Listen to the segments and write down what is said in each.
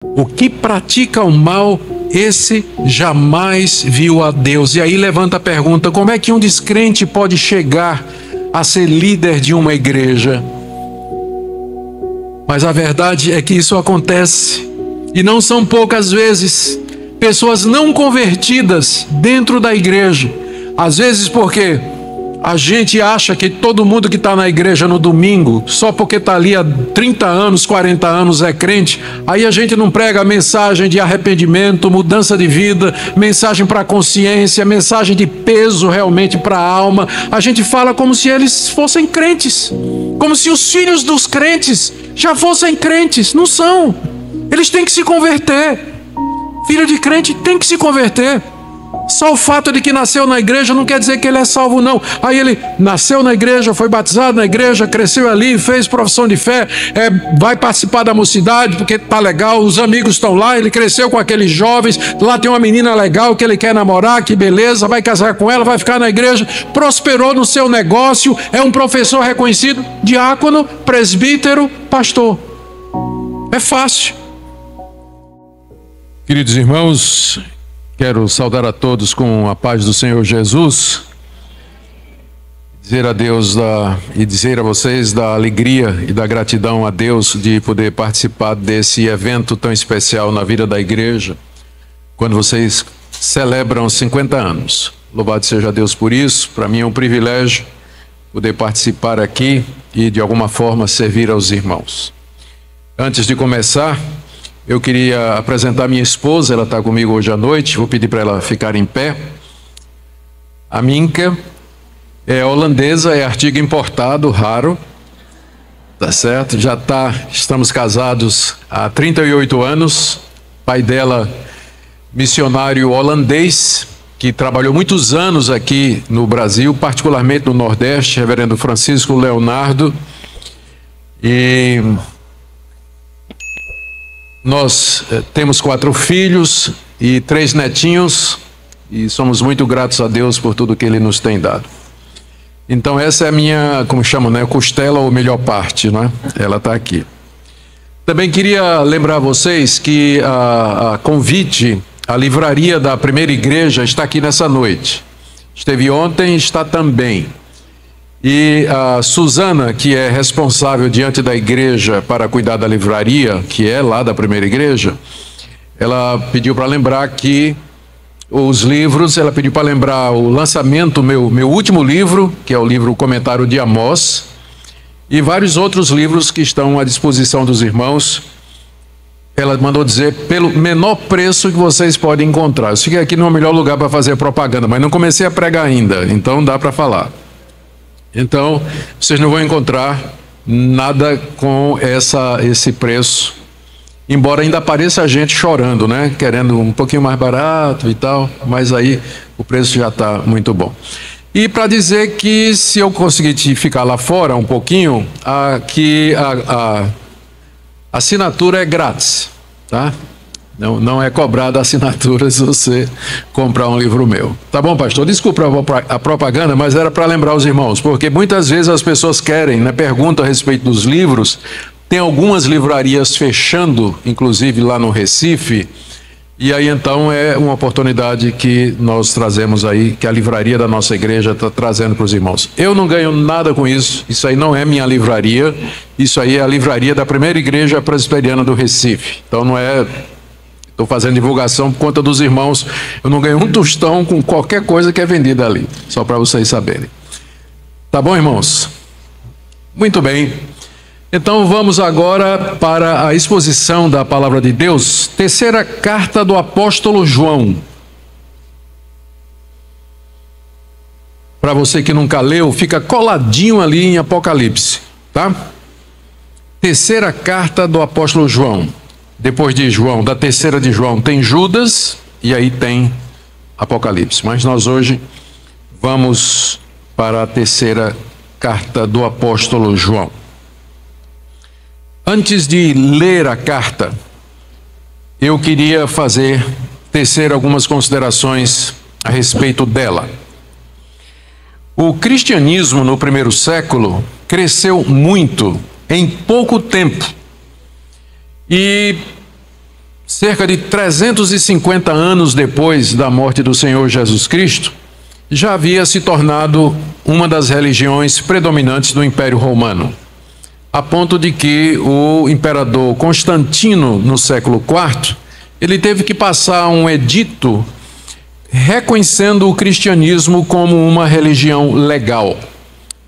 O que pratica o mal, esse jamais viu a Deus. E aí levanta a pergunta: como é que um descrente pode chegar a ser líder de uma igreja? Mas a verdade é que isso acontece, e não são poucas vezes, pessoas não convertidas dentro da igreja. Às vezes porque a gente acha que todo mundo que está na igreja no domingo, só porque está ali há 30 anos, 40 anos é crente, aí a gente não prega mensagem de arrependimento, mudança de vida, mensagem para a consciência, mensagem de peso realmente para a alma. A gente fala como se eles fossem crentes, como se os filhos dos crentes já fossem crentes. Não são. Eles têm que se converter. Filho de crente tem que se converter. Só o fato de que nasceu na igreja não quer dizer que ele é salvo, não. Aí ele nasceu na igreja, foi batizado na igreja, cresceu ali, fez profissão de fé, vai participar da mocidade porque tá legal, os amigos estão lá, ele cresceu com aqueles jovens, lá tem uma menina legal que ele quer namorar, que beleza, vai casar com ela, vai ficar na igreja, prosperou no seu negócio, é um professor reconhecido, diácono, presbítero, pastor. É fácil. Queridos irmãos, quero saudar a todos com a paz do Senhor Jesus, dizer a Deus e dizer a vocês da alegria e da gratidão a Deus de poder participar desse evento tão especial na vida da igreja, quando vocês celebram 50 anos. Louvado seja Deus por isso. Para mim é um privilégio poder participar aqui e de alguma forma servir aos irmãos. Antes de começar, eu queria apresentar minha esposa, ela está comigo hoje à noite, vou pedir para ela ficar em pé. A Minka é holandesa, é artigo importado, raro, tá certo? Estamos casados há 38 anos, pai dela, missionário holandês, que trabalhou muitos anos aqui no Brasil, particularmente no Nordeste, reverendo Francisco Leonardo, e nós temos 4 filhos e 3 netinhos e somos muito gratos a Deus por tudo que Ele nos tem dado. Então essa é a minha, como chama, né, costela ou melhor parte, né? Ela está aqui. Também queria lembrar a vocês que a convite, a livraria da Primeira Igreja está aqui nessa noite. Esteve ontem, está também. E a Suzana, que é responsável diante da igreja para cuidar da livraria, que é lá da Primeira Igreja, ela pediu para lembrar que os livros, ela pediu para lembrar o lançamento, meu último livro, que é o livro Comentário de Amós, e vários outros livros que estão à disposição dos irmãos. Ela mandou dizer, pelo menor preço que vocês podem encontrar. Eu fiquei aqui no melhor lugar para fazer propaganda, mas não comecei a pregar ainda, então dá para falar. Então, vocês não vão encontrar nada com esse preço, embora ainda apareça gente chorando, né? Querendo um pouquinho mais barato e tal, mas aí o preço já está muito bom. E para dizer que se eu conseguir ficar lá fora um pouquinho, aqui a assinatura é grátis, tá? Não é cobrada a assinatura se você comprar um livro meu. Tá bom, pastor? Desculpa a propaganda, mas era para lembrar os irmãos, porque muitas vezes as pessoas querem, né, perguntam a respeito dos livros. Tem algumas livrarias fechando, inclusive lá no Recife, e aí então é uma oportunidade que nós trazemos aí, que a livraria da nossa igreja está trazendo para os irmãos. Eu não ganho nada com isso, isso aí não é minha livraria, isso aí é a livraria da Primeira Igreja Presbiteriana do Recife. Então não é... Estou fazendo divulgação por conta dos irmãos. Eu não ganho um tostão com qualquer coisa que é vendida ali. Só para vocês saberem. Tá bom, irmãos? Muito bem. Então vamos agora para a exposição da Palavra de Deus. Terceira carta do apóstolo João. Para você que nunca leu, fica coladinho ali em Apocalipse. Tá? Terceira carta do apóstolo João. Depois de João, da terceira de João, tem Judas e aí tem Apocalipse. Mas nós hoje vamos para a terceira carta do apóstolo João. Antes de ler a carta, eu queria tecer algumas considerações a respeito dela. O cristianismo no primeiro século cresceu muito em pouco tempo. E cerca de 350 anos depois da morte do Senhor Jesus Cristo, já havia se tornado uma das religiões predominantes do Império Romano, a ponto de que o imperador Constantino, no século IV, ele teve que passar um edito reconhecendo o cristianismo como uma religião legal,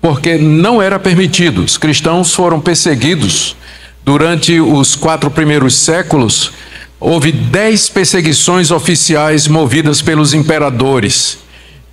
porque não era permitido. Os cristãos foram perseguidos durante os 4 primeiros séculos. Houve 10 perseguições oficiais movidas pelos imperadores.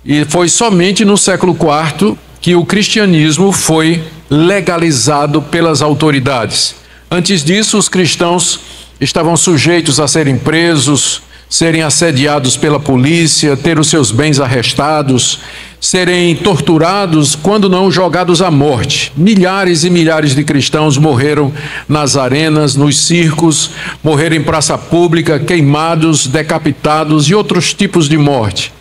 E foi somente no século IV que o cristianismo foi legalizado pelas autoridades. Antes disso, os cristãos estavam sujeitos a serem presos, serem assediados pela polícia, ter os seus bens arrestados, serem torturados, quando não jogados à morte. Milhares e milhares de cristãos morreram nas arenas, nos circos, morreram em praça pública, queimados, decapitados e outros tipos de morte.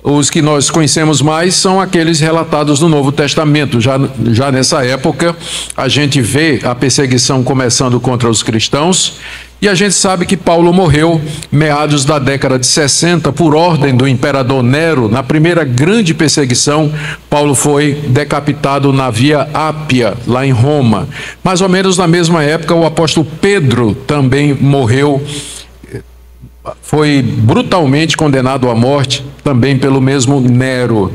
Os que nós conhecemos mais são aqueles relatados no Novo Testamento. Já nessa época, a gente vê a perseguição começando contra os cristãos, e a gente sabe que Paulo morreu meados da década de 60 por ordem do imperador Nero. Na primeira grande perseguição, Paulo foi decapitado na Via Ápia, lá em Roma. Mais ou menos na mesma época, o apóstolo Pedro também morreu, foi brutalmente condenado à morte, também pelo mesmo Nero.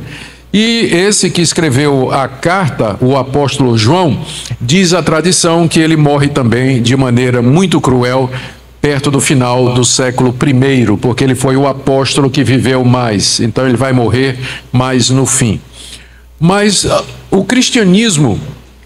E esse que escreveu a carta, o apóstolo João, diz a tradição que ele morre também de maneira muito cruel, perto do final do século I, porque ele foi o apóstolo que viveu mais, então ele vai morrer mais no fim. Mas o cristianismo,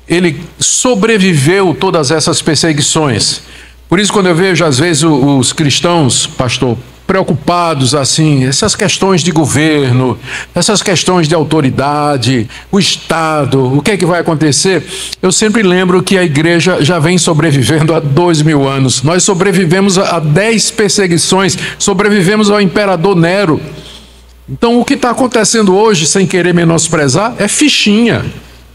ele sobreviveu todas essas perseguições. Por isso, quando eu vejo, às vezes, os cristãos, pastor, preocupados, assim, essas questões de governo, essas questões de autoridade, o Estado, o que é que vai acontecer? Eu sempre lembro que a igreja já vem sobrevivendo há 2000 anos. Nós sobrevivemos a 10 perseguições, sobrevivemos ao imperador Nero. Então, o que está acontecendo hoje, sem querer menosprezar, é fichinha,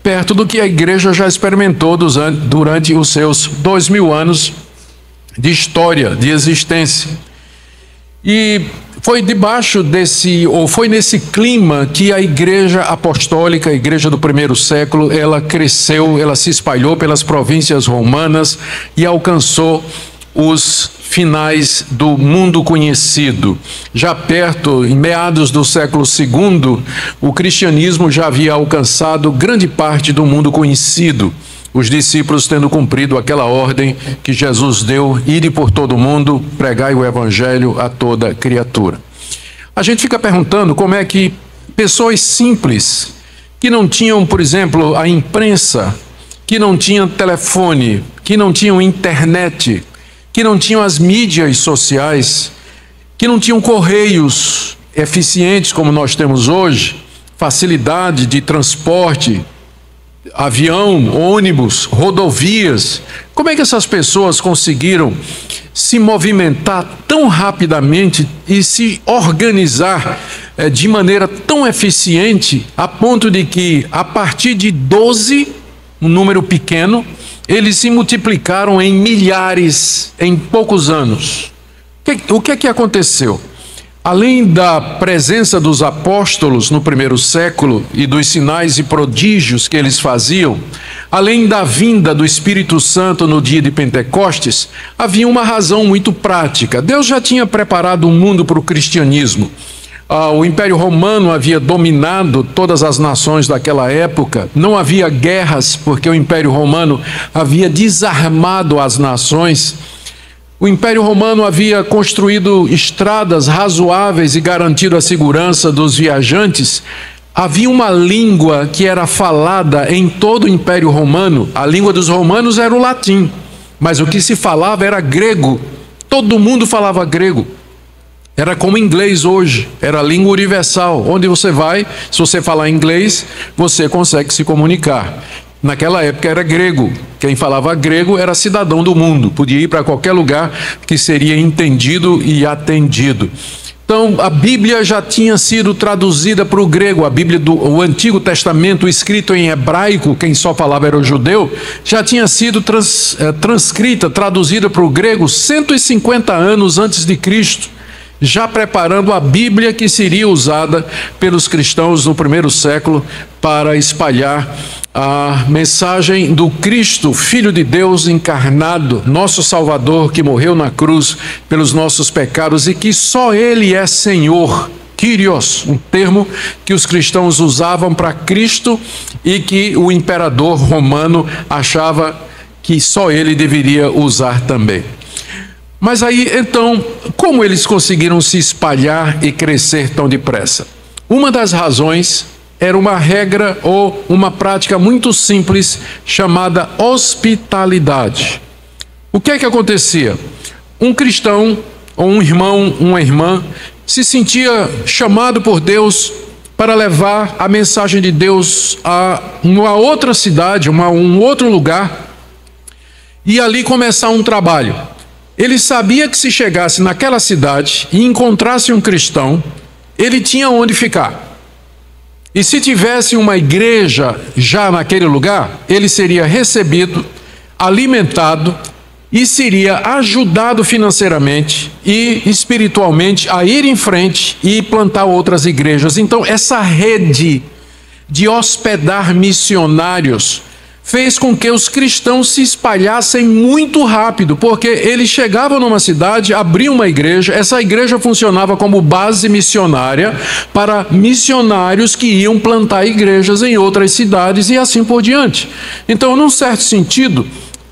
perto do que a igreja já experimentou durante os seus 2000 anos de história, de existência. E foi foi nesse clima que a igreja apostólica, a igreja do primeiro século, ela cresceu, ela se espalhou pelas províncias romanas e alcançou os finais do mundo conhecido. Já perto, em meados do século II, o cristianismo já havia alcançado grande parte do mundo conhecido. Os discípulos tendo cumprido aquela ordem que Jesus deu: ide por todo o mundo, pregai o evangelho a toda criatura. A gente fica perguntando como é que pessoas simples, que não tinham, por exemplo, a imprensa, que não tinham telefone, que não tinham internet, que não tinham as mídias sociais, que não tinham correios eficientes como nós temos hoje, facilidade de transporte, avião, ônibus, rodovias. Como é que essas pessoas conseguiram se movimentar tão rapidamente e se organizar de maneira tão eficiente, a ponto de que, a partir de 12, um número pequeno, eles se multiplicaram em milhares em poucos anos? O que é que aconteceu? Além da presença dos apóstolos no primeiro século e dos sinais e prodígios que eles faziam, além da vinda do Espírito Santo no dia de Pentecostes, havia uma razão muito prática. Deus já tinha preparado o mundo para o cristianismo. O Império Romano havia dominado todas as nações daquela época. Não havia guerras, porque o Império Romano havia desarmado as nações. O Império Romano havia construído estradas razoáveis e garantido a segurança dos viajantes. Havia uma língua que era falada em todo o Império Romano. A língua dos romanos era o latim, mas o que se falava era grego. Todo mundo falava grego. Era como inglês hoje, era a língua universal. Onde você vai, se você falar inglês, você consegue se comunicar. Naquela época era grego. Quem falava grego era cidadão do mundo, podia ir para qualquer lugar que seria entendido e atendido. Então, a Bíblia já tinha sido traduzida para o grego, a Bíblia do Antigo Testamento, escrito em hebraico, quem só falava era o judeu, já tinha sido transcrita, traduzida para o grego 150 anos antes de Cristo, já preparando a Bíblia que seria usada pelos cristãos no primeiro século para espalhar a mensagem do Cristo, Filho de Deus encarnado, nosso Salvador, que morreu na cruz pelos nossos pecados e que só Ele é Senhor, Kyrios, um termo que os cristãos usavam para Cristo e que o imperador romano achava que só ele deveria usar também. Mas aí, então, como eles conseguiram se espalhar e crescer tão depressa? Uma das razões era uma regra ou uma prática muito simples chamada hospitalidade. O que é que acontecia? Um cristão ou um irmão, uma irmã, se sentia chamado por Deus para levar a mensagem de Deus a uma outra cidade, um outro lugar, e ali começar um trabalho. Ele sabia que se chegasse naquela cidade e encontrasse um cristão, ele tinha onde ficar. E se tivesse uma igreja já naquele lugar, ele seria recebido, alimentado e seria ajudado financeiramente e espiritualmente a ir em frente e plantar outras igrejas. Então, essa rede de hospedar missionários fez com que os cristãos se espalhassem muito rápido, porque eles chegavam numa cidade, abriam uma igreja, essa igreja funcionava como base missionária para missionários que iam plantar igrejas em outras cidades e assim por diante. Então, num certo sentido,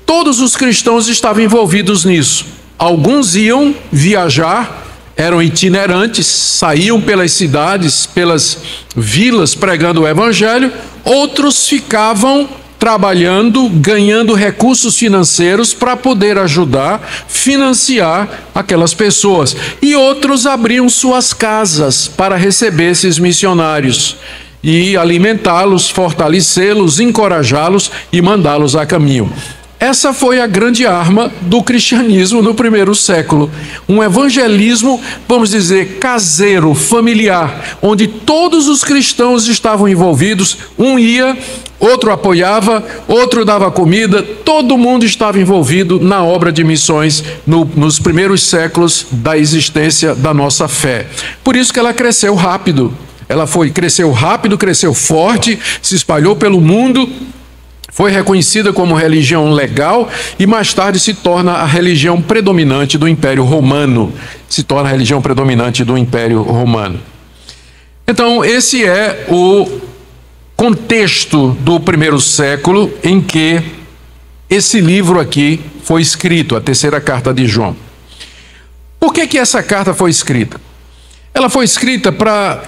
todos os cristãos estavam envolvidos nisso. Alguns iam viajar, eram itinerantes, saíam pelas cidades, pelas vilas pregando o evangelho, outros ficavam trabalhando, ganhando recursos financeiros para poder ajudar, financiar aquelas pessoas. E outros abriam suas casas para receber esses missionários e alimentá-los, fortalecê-los, encorajá-los e mandá-los a caminho. Essa foi a grande arma do cristianismo no primeiro século. Um evangelismo, vamos dizer, caseiro, familiar, onde todos os cristãos estavam envolvidos, um ia, outro apoiava, outro dava comida, todo mundo estava envolvido na obra de missões nos primeiros séculos da existência da nossa fé. Por isso que ela cresceu rápido. Cresceu rápido, cresceu forte, se espalhou pelo mundo, foi reconhecida como religião legal e mais tarde se torna a religião predominante do Império Romano. Então, esse é o contexto do primeiro século em que esse livro aqui foi escrito, a terceira carta de João. Por que essa carta foi escrita? Ela foi escrita para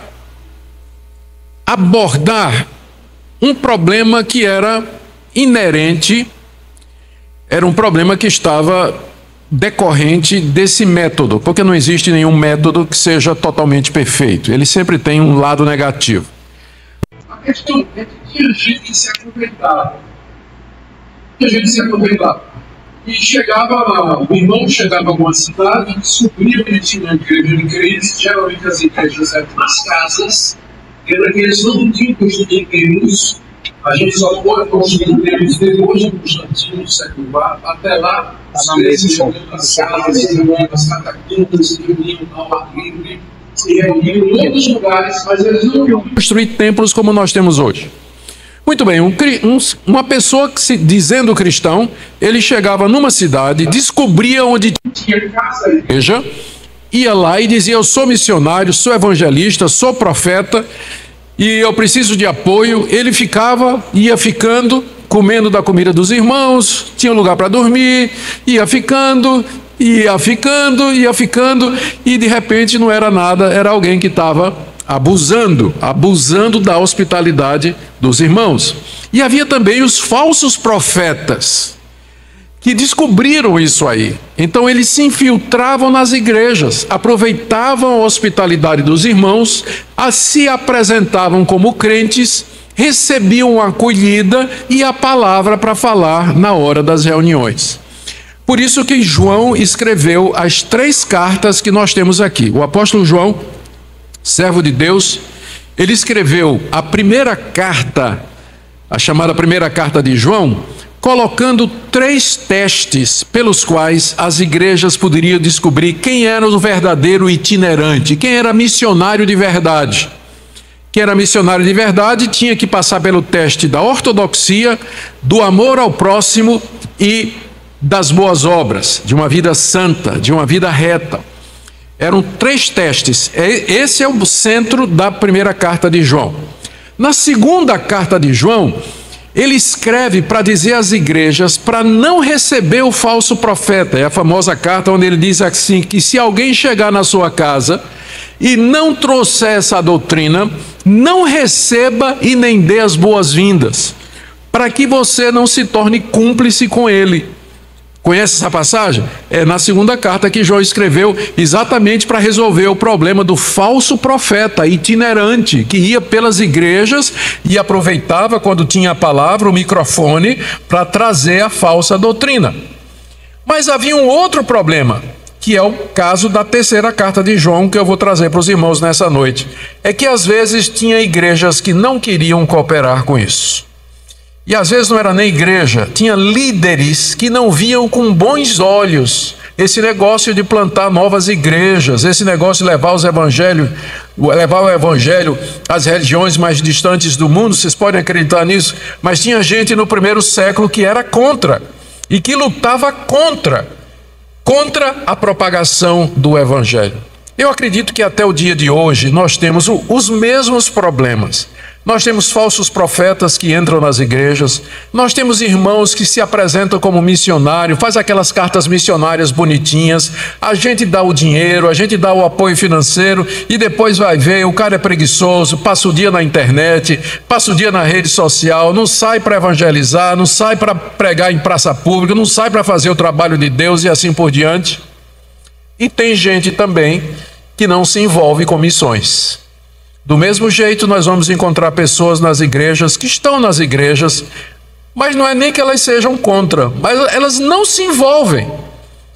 abordar um problema que era inerente, era um problema que estava decorrente desse método, porque não existe nenhum método que seja totalmente perfeito, ele sempre tem um lado negativo. A questão é que tinha gente que se aproveitava, e chegava lá, o irmão chegava a alguma cidade, descobria que ele tinha uma igreja de crentes, geralmente as igrejas eram nas casas, era que eles não tinham construído templos. A gente só pode construir templos depois de Constantino, no século IV, até lá, as casas, as catacumbas, reuniam ao ar livre, e reuniam em outros lugares, mas eles não iam construir templos como nós temos hoje. Muito bem, uma pessoa que se dizendo cristão, ele chegava numa cidade, descobria onde tinha casa e igreja, ia lá e dizia: eu sou missionário, sou evangelista, sou profeta e eu preciso de apoio. Ele ia ficando, comendo da comida dos irmãos, tinha lugar para dormir, ia ficando, e de repente não era nada, era alguém que estava abusando da hospitalidade dos irmãos. E havia também os falsos profetas, que descobriram isso aí. Então eles se infiltravam nas igrejas, aproveitavam a hospitalidade dos irmãos, se apresentavam como crentes, recebiam a acolhida e a palavra para falar na hora das reuniões. Por isso que João escreveu as 3 cartas que nós temos aqui. O apóstolo João, servo de Deus, ele escreveu a primeira carta, a chamada primeira carta de João, colocando 3 testes pelos quais as igrejas poderiam descobrir quem era o verdadeiro itinerante, quem era missionário de verdade. Quem era missionário de verdade tinha que passar pelo teste da ortodoxia, do amor ao próximo e das boas obras, de uma vida santa, de uma vida reta. Eram 3 testes. Esse é o centro da primeira carta de João. Na segunda carta de João, ele escreve para dizer às igrejas para não receber o falso profeta. É a famosa carta onde ele diz assim, que se alguém chegar na sua casa e não trouxer essa doutrina, não receba e nem dê as boas-vindas, para que você não se torne cúmplice com ele. Conhece essa passagem? É na segunda carta que João escreveu exatamente para resolver o problema do falso profeta itinerante, que ia pelas igrejas e aproveitava quando tinha a palavra, o microfone, para trazer a falsa doutrina. Mas havia um outro problema, que é o caso da terceira carta de João, que eu vou trazer para os irmãos nessa noite. É que às vezes tinha igrejas que não queriam cooperar com isso. E às vezes não era nem igreja, tinha líderes que não viam com bons olhos esse negócio de plantar novas igrejas, esse negócio de levar o evangelho às religiões mais distantes do mundo. Vocês podem acreditar nisso, mas tinha gente no primeiro século que era contra e que lutava contra a propagação do evangelho. Eu acredito que até o dia de hoje nós temos os mesmos problemas. Nós temos falsos profetas que entram nas igrejas, nós temos irmãos que se apresentam como missionário, faz aquelas cartas missionárias bonitinhas, a gente dá o dinheiro, a gente dá o apoio financeiro e depois vai ver, o cara é preguiçoso, passa o dia na internet, passa o dia na rede social, não sai para evangelizar, não sai para pregar em praça pública, não sai para fazer o trabalho de Deus e assim por diante. E tem gente também que não se envolve com missões. Do mesmo jeito, nós vamos encontrar pessoas nas igrejas, que estão nas igrejas, mas não é nem que elas sejam contra, mas elas não se envolvem.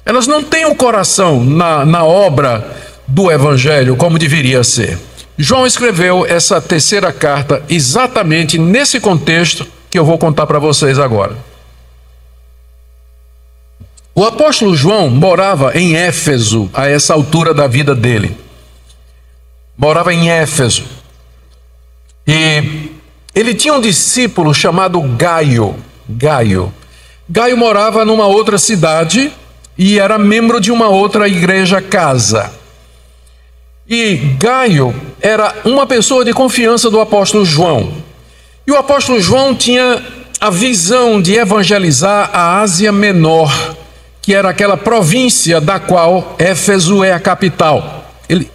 Elas não têm o coração na obra do evangelho como deveria ser. João escreveu essa terceira carta exatamente nesse contexto que eu vou contar para vocês agora. O apóstolo João morava em Éfeso a essa altura da vida dele. Morava em Éfeso. E ele tinha um discípulo chamado Gaio. Gaio morava numa outra cidade e era membro de uma outra igreja casa. E Gaio era uma pessoa de confiança do apóstolo João. E o apóstolo João tinha a visão de evangelizar a Ásia Menor, que era aquela província da qual Éfeso é a capital.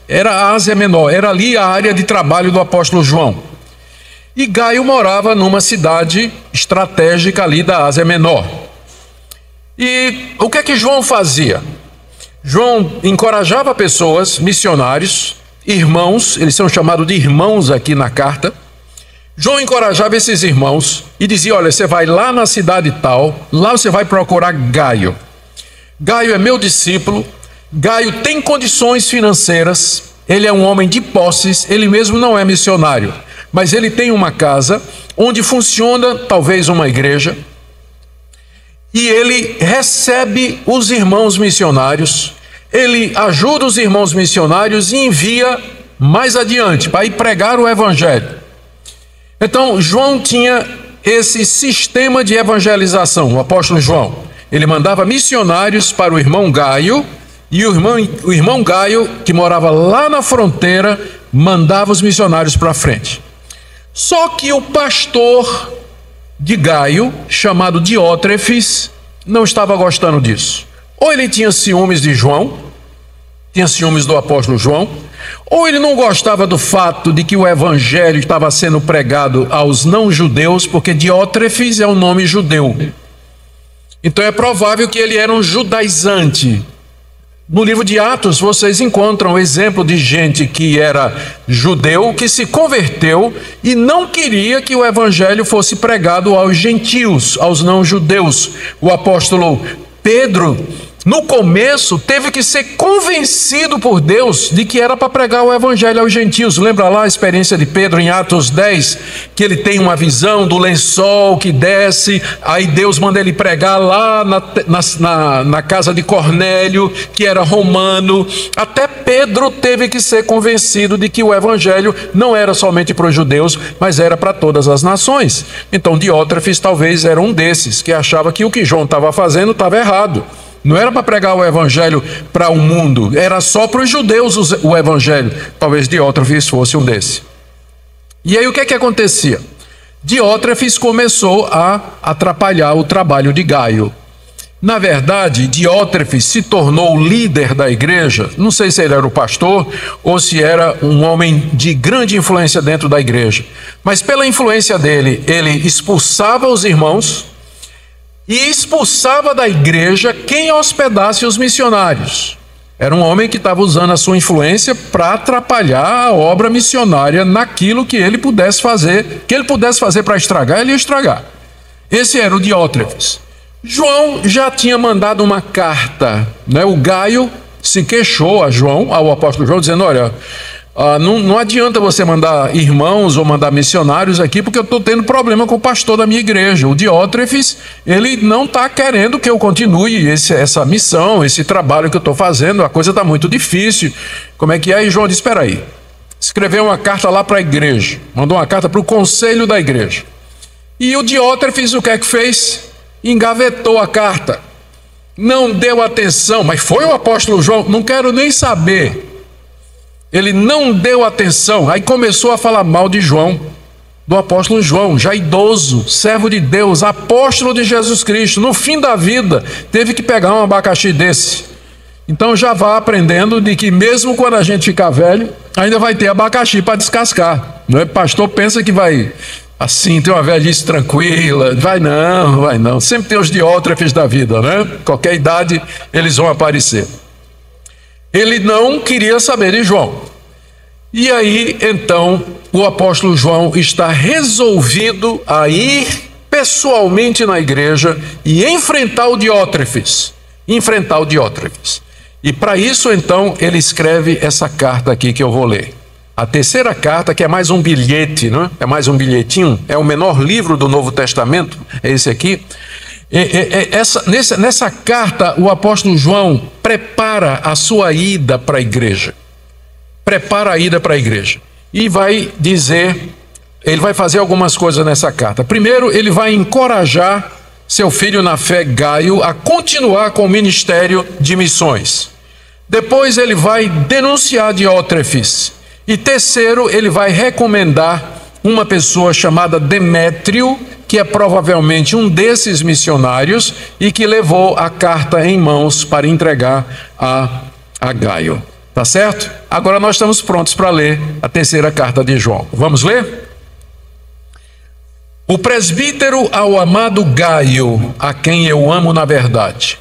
Era a Ásia Menor, era ali a área de trabalho do apóstolo João. E Gaio morava numa cidade estratégica ali da Ásia Menor. E o que é que João fazia? João encorajava pessoas, missionários, irmãos, eles são chamados de irmãos aqui na carta. João encorajava esses irmãos e dizia: olha, você vai lá na cidade tal, lá você vai procurar Gaio. Gaio é meu discípulo. Gaio tem condições financeiras, ele é um homem de posses, ele mesmo não é missionário, mas ele tem uma casa onde funciona talvez uma igreja, e ele recebe os irmãos missionários, ele ajuda os irmãos missionários e envia mais adiante para ir pregar o evangelho. Então João tinha esse sistema de evangelização, o apóstolo João. Ele mandava missionários para o irmão Gaio, e o irmão Gaio, que morava lá na fronteira, mandava os missionários para frente. Só que o pastor de Gaio, chamado Diótrefes, não estava gostando disso. Ou ele tinha ciúmes de João, tinha ciúmes do apóstolo João, ou ele não gostava do fato de que o evangelho estava sendo pregado aos não-judeus, porque Diótrefes é um nome judeu. Então é provável que ele era um judaizante. No livro de Atos vocês encontram o exemplo de gente que era judeu, que se converteu e não queria que o evangelho fosse pregado aos gentios, aos não-judeus. O apóstolo Pedro, no começo, teve que ser convencido por Deus de que era para pregar o evangelho aos gentios. Lembra lá a experiência de Pedro em Atos 10, que ele tem uma visão do lençol que desce, aí Deus manda ele pregar lá na casa de Cornélio, que era romano. Até Pedro teve que ser convencido de que o evangelho não era somente para os judeus, mas era para todas as nações. Então Diótrefes talvez era um desses, que achava que o que João estava fazendo estava errado. Não era para pregar o evangelho para o mundo, era só para os judeus o evangelho. Talvez Diótrefes fosse um desses. E aí o que é que acontecia? Diótrefes começou a atrapalhar o trabalho de Gaio. Na verdade, Diótrefes se tornou o líder da igreja. Não sei se ele era o pastor ou se era um homem de grande influência dentro da igreja. Mas pela influência dele, ele expulsava os irmãos e expulsava da igreja quem hospedasse os missionários. Era um homem que estava usando a sua influência para atrapalhar a obra missionária naquilo que ele pudesse fazer. Que ele pudesse fazer para estragar, ele ia estragar. Esse era o Diótrefes. João já tinha mandado uma carta, né? O Gaio se queixou ao apóstolo João, dizendo: olha, não adianta você mandar irmãos ou mandar missionários aqui, porque eu estou tendo problema com o pastor da minha igreja. O Diótrefes, ele não está querendo que eu continue essa missão, esse trabalho que eu estou fazendo. A coisa está muito difícil. Como é que é? E João disse: espera aí. Escreveu uma carta lá para a igreja, mandou uma carta para o conselho da igreja. E o Diótrefes o que é que fez? Engavetou a carta, não deu atenção. Mas foi o apóstolo João? Não quero nem saber. Ele não deu atenção, aí começou a falar mal de João, do apóstolo João, já idoso, servo de Deus, apóstolo de Jesus Cristo. No fim da vida, teve que pegar um abacaxi desse. Então já vá aprendendo de que mesmo quando a gente ficar velho, ainda vai ter abacaxi para descascar. Não é? Pastor pensa que vai assim, ter uma velhice tranquila. Vai não. Sempre tem os Diótrefes da vida, né? Qualquer idade eles vão aparecer. Ele não queria saber de João. E aí, então, o apóstolo João está resolvido a ir pessoalmente na igreja e enfrentar o Diótrefes. E para isso, então, ele escreve essa carta aqui que eu vou ler. A terceira carta, que é mais um bilhete, não é? É mais um bilhetinho, é o menor livro do Novo Testamento, é esse aqui. Nessa carta, o apóstolo João prepara a sua ida para a igreja. E vai dizer, ele vai fazer algumas coisas nessa carta. Primeiro, ele vai encorajar seu filho na fé, Gaio, a continuar com o ministério de missões. Depois, ele vai denunciar Diótrefes. E terceiro, ele vai recomendar uma pessoa chamada Demétrio, que é provavelmente um desses missionários e que levou a carta em mãos para entregar a Gaio. Tá certo? Agora nós estamos prontos para ler a terceira carta de João. Vamos ler? O presbítero ao amado Gaio, a quem eu amo na verdade.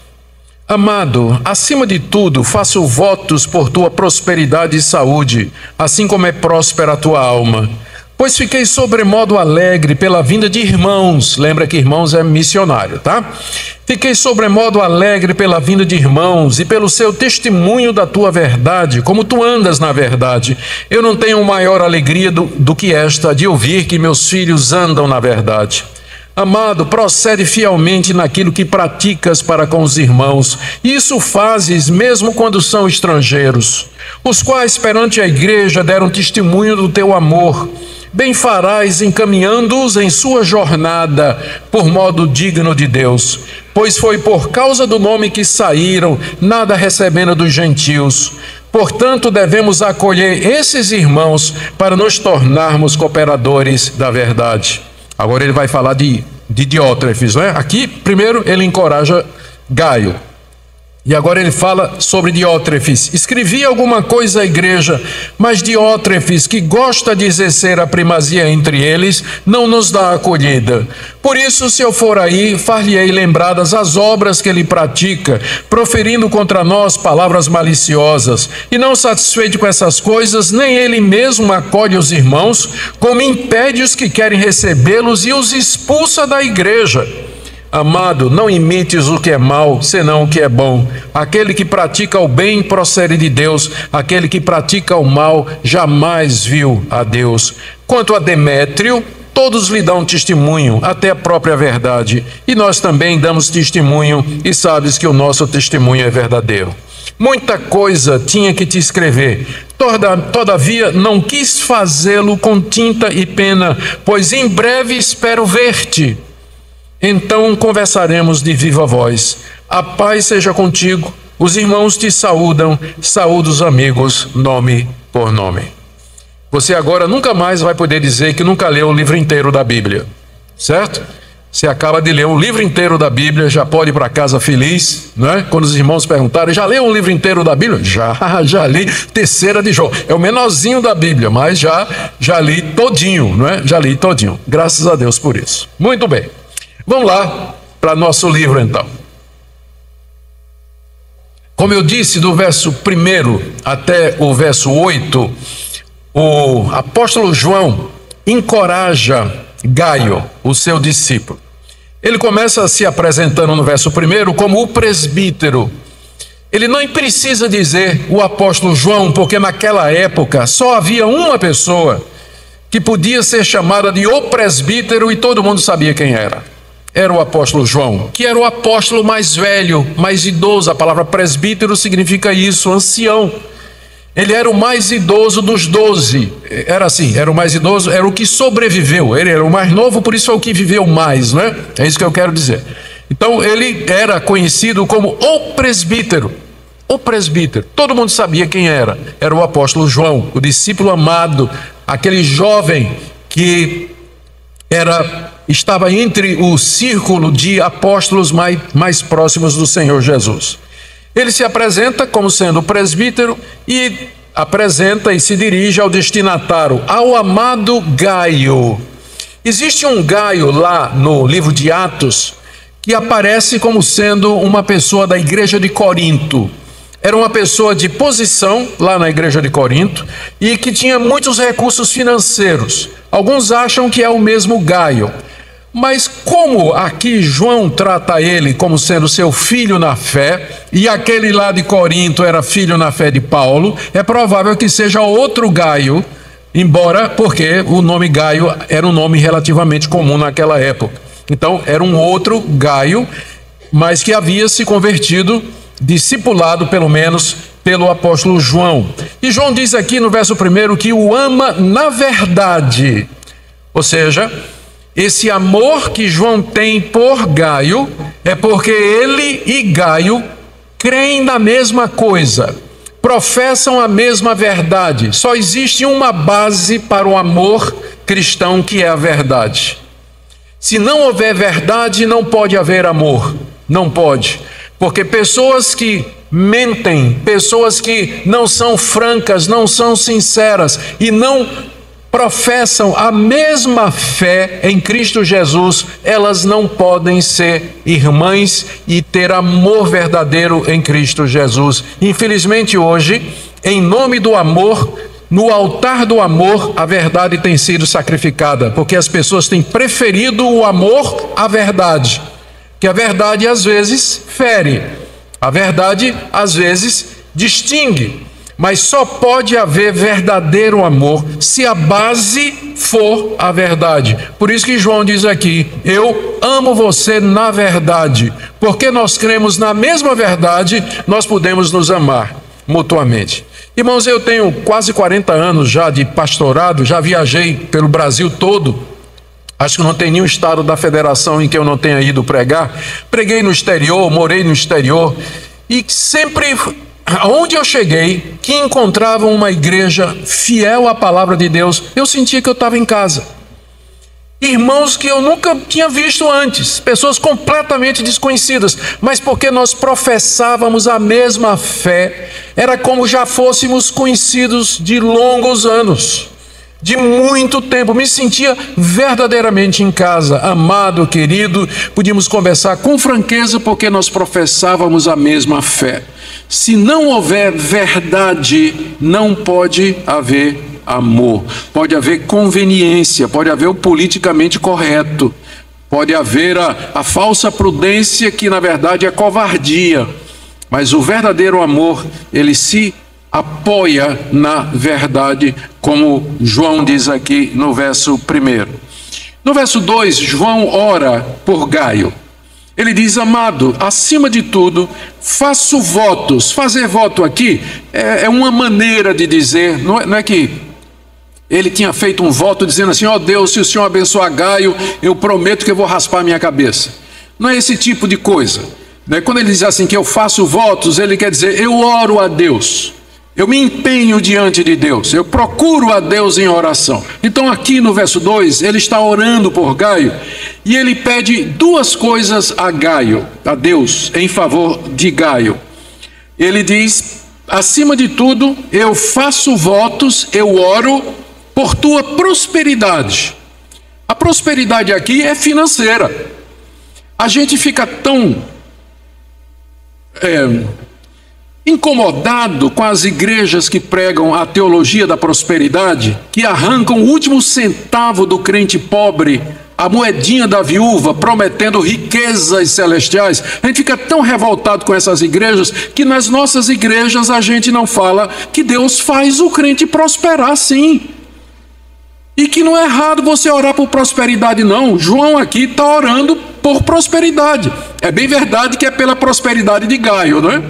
Amado, acima de tudo, faço votos por tua prosperidade e saúde, assim como é próspera a tua alma. Pois fiquei sobremodo alegre pela vinda de irmãos. Lembra que irmãos é missionário, tá? Fiquei sobremodo alegre pela vinda de irmãos e pelo seu testemunho da tua verdade, como tu andas na verdade. Eu não tenho maior alegria do que esta, de ouvir que meus filhos andam na verdade. Amado, procede fielmente naquilo que praticas para com os irmãos. Isso fazes mesmo quando são estrangeiros, os quais perante a igreja deram testemunho do teu amor. Bem farás encaminhando-os em sua jornada por modo digno de Deus, pois foi por causa do nome que saíram, nada recebendo dos gentios. Portanto, devemos acolher esses irmãos para nos tornarmos cooperadores da verdade. Agora ele vai falar de Diótrefes, né? Aqui, primeiro, ele encoraja Gaio. E agora ele fala sobre Diótrefes. Escrevi alguma coisa à igreja, mas Diótrefes, que gosta de exercer a primazia entre eles, não nos dá acolhida. Por isso, se eu for aí, far-lhe-ei lembradas as obras que ele pratica, proferindo contra nós palavras maliciosas. E não satisfeito com essas coisas, nem ele mesmo acolhe os irmãos, como impede os que querem recebê-los e os expulsa da igreja. Amado, não imites o que é mal, senão o que é bom. Aquele que pratica o bem procede de Deus, aquele que pratica o mal jamais viu a Deus. Quanto a Demétrio, todos lhe dão testemunho, até a própria verdade. E nós também damos testemunho, e sabes que o nosso testemunho é verdadeiro. Muita coisa tinha que te escrever, todavia não quis fazê-lo com tinta e pena, pois em breve espero ver-te. Então conversaremos de viva voz. A paz seja contigo, os irmãos te saúdam, saúda os amigos, nome por nome. Você agora nunca mais vai poder dizer que nunca leu o livro inteiro da Bíblia, certo? Você acaba de ler um livro inteiro da Bíblia, já pode ir para casa feliz, né? Quando os irmãos perguntarem, já leu um livro inteiro da Bíblia? Já li, terceira de João. É o menorzinho da Bíblia, mas já li todinho, não é? Já li todinho. Graças a Deus por isso. Muito bem. Vamos lá para nosso livro então. Como eu disse, do verso 1 até o verso 8, o apóstolo João encoraja Gaio, o seu discípulo. Ele começa se apresentando no verso 1 como o presbítero. Ele não precisa dizer o apóstolo João, porque naquela época só havia uma pessoa que podia ser chamada de o presbítero e todo mundo sabia quem era. Era o apóstolo João, que era o apóstolo mais velho, mais idoso. A palavra presbítero significa isso, ancião. Ele era o mais idoso dos 12. Era assim, era o mais idoso, era o que sobreviveu. Ele era o mais novo, por isso é o que viveu mais, né? É isso que eu quero dizer. Então ele era conhecido como o presbítero. O presbítero. Todo mundo sabia quem era. Era o apóstolo João, o discípulo amado, aquele jovem que estava entre o círculo de apóstolos mais próximos do Senhor Jesus. Ele se apresenta como sendo presbítero e apresenta e se dirige ao destinatário, ao amado Gaio. Existe um Gaio lá no livro de Atos que aparece como sendo uma pessoa da igreja de Corinto. Era uma pessoa de posição lá na igreja de Corinto e que tinha muitos recursos financeiros. Alguns acham que é o mesmo Gaio. Mas como aqui João trata ele como sendo seu filho na fé, e aquele lá de Corinto era filho na fé de Paulo, é provável que seja outro Gaio, porque o nome Gaio era um nome relativamente comum naquela época. Então era um outro Gaio, mas que havia se convertido, discipulado pelo menos pelo apóstolo João. E João diz aqui no verso 1 que o ama na verdade, ou seja, esse amor que João tem por Gaio é porque ele e Gaio creem na mesma coisa, professam a mesma verdade. Só existe uma base para o amor cristão, que é a verdade. Se não houver verdade, não pode haver amor. Não pode. Porque pessoas que mentem, pessoas que não são francas, não são sinceras e não professam a mesma fé em Cristo Jesus, elas não podem ser irmãs e ter amor verdadeiro em Cristo Jesus. Infelizmente hoje, em nome do amor, no altar do amor, a verdade tem sido sacrificada, porque as pessoas têm preferido o amor à verdade, que a verdade às vezes fere, a verdade às vezes distingue. Mas só pode haver verdadeiro amor se a base for a verdade. Por isso que João diz aqui: eu amo você na verdade. Porque nós cremos na mesma verdade, nós podemos nos amar mutuamente. Irmãos, eu tenho quase 40 anos já de pastorado, já viajei pelo Brasil todo. Acho que não tem nenhum estado da federação em que eu não tenha ido pregar. Preguei no exterior, morei no exterior e sempre, aonde eu cheguei, que encontrava uma igreja fiel à palavra de Deus, eu sentia que eu estava em casa. Irmãos que eu nunca tinha visto antes, pessoas completamente desconhecidas, mas porque nós professávamos a mesma fé, era como já fôssemos conhecidos de longos anos, de muito tempo. Me sentia verdadeiramente em casa, amado, querido. Podíamos conversar com franqueza porque nós professávamos a mesma fé. Se não houver verdade, não pode haver amor. Pode haver conveniência, pode haver o politicamente correto, Pode haver a falsa prudência, que na verdade é covardia, mas o verdadeiro amor, ele se apoia na verdade, como João diz aqui no verso 1. No verso 2, João ora por Gaio. Ele diz: amado, acima de tudo, faço votos. Fazer voto aqui é uma maneira de dizer, não é que ele tinha feito um voto dizendo assim: ó Deus, se o Senhor abençoar Gaio, eu prometo que eu vou raspar a minha cabeça. Não é esse tipo de coisa. Quando ele diz assim que eu faço votos, ele quer dizer, eu oro a Deus. Eu me empenho diante de Deus, eu procuro a Deus em oração. Então aqui no verso 2, ele está orando por Gaio, e ele pede duas coisas a Gaio, a Deus, em favor de Gaio. Ele diz: acima de tudo, eu faço votos, eu oro por tua prosperidade. A prosperidade aqui é financeira. A gente fica tão incomodado com as igrejas que pregam a teologia da prosperidade, que arrancam o último centavo do crente pobre, a moedinha da viúva, prometendo riquezas celestiais. A gente fica tão revoltado com essas igrejas, que nas nossas igrejas a gente não fala que Deus faz o crente prosperar sim, e que não é errado você orar por prosperidade não. João aqui está orando por prosperidade. É bem verdade que é pela prosperidade de Gaio, não é?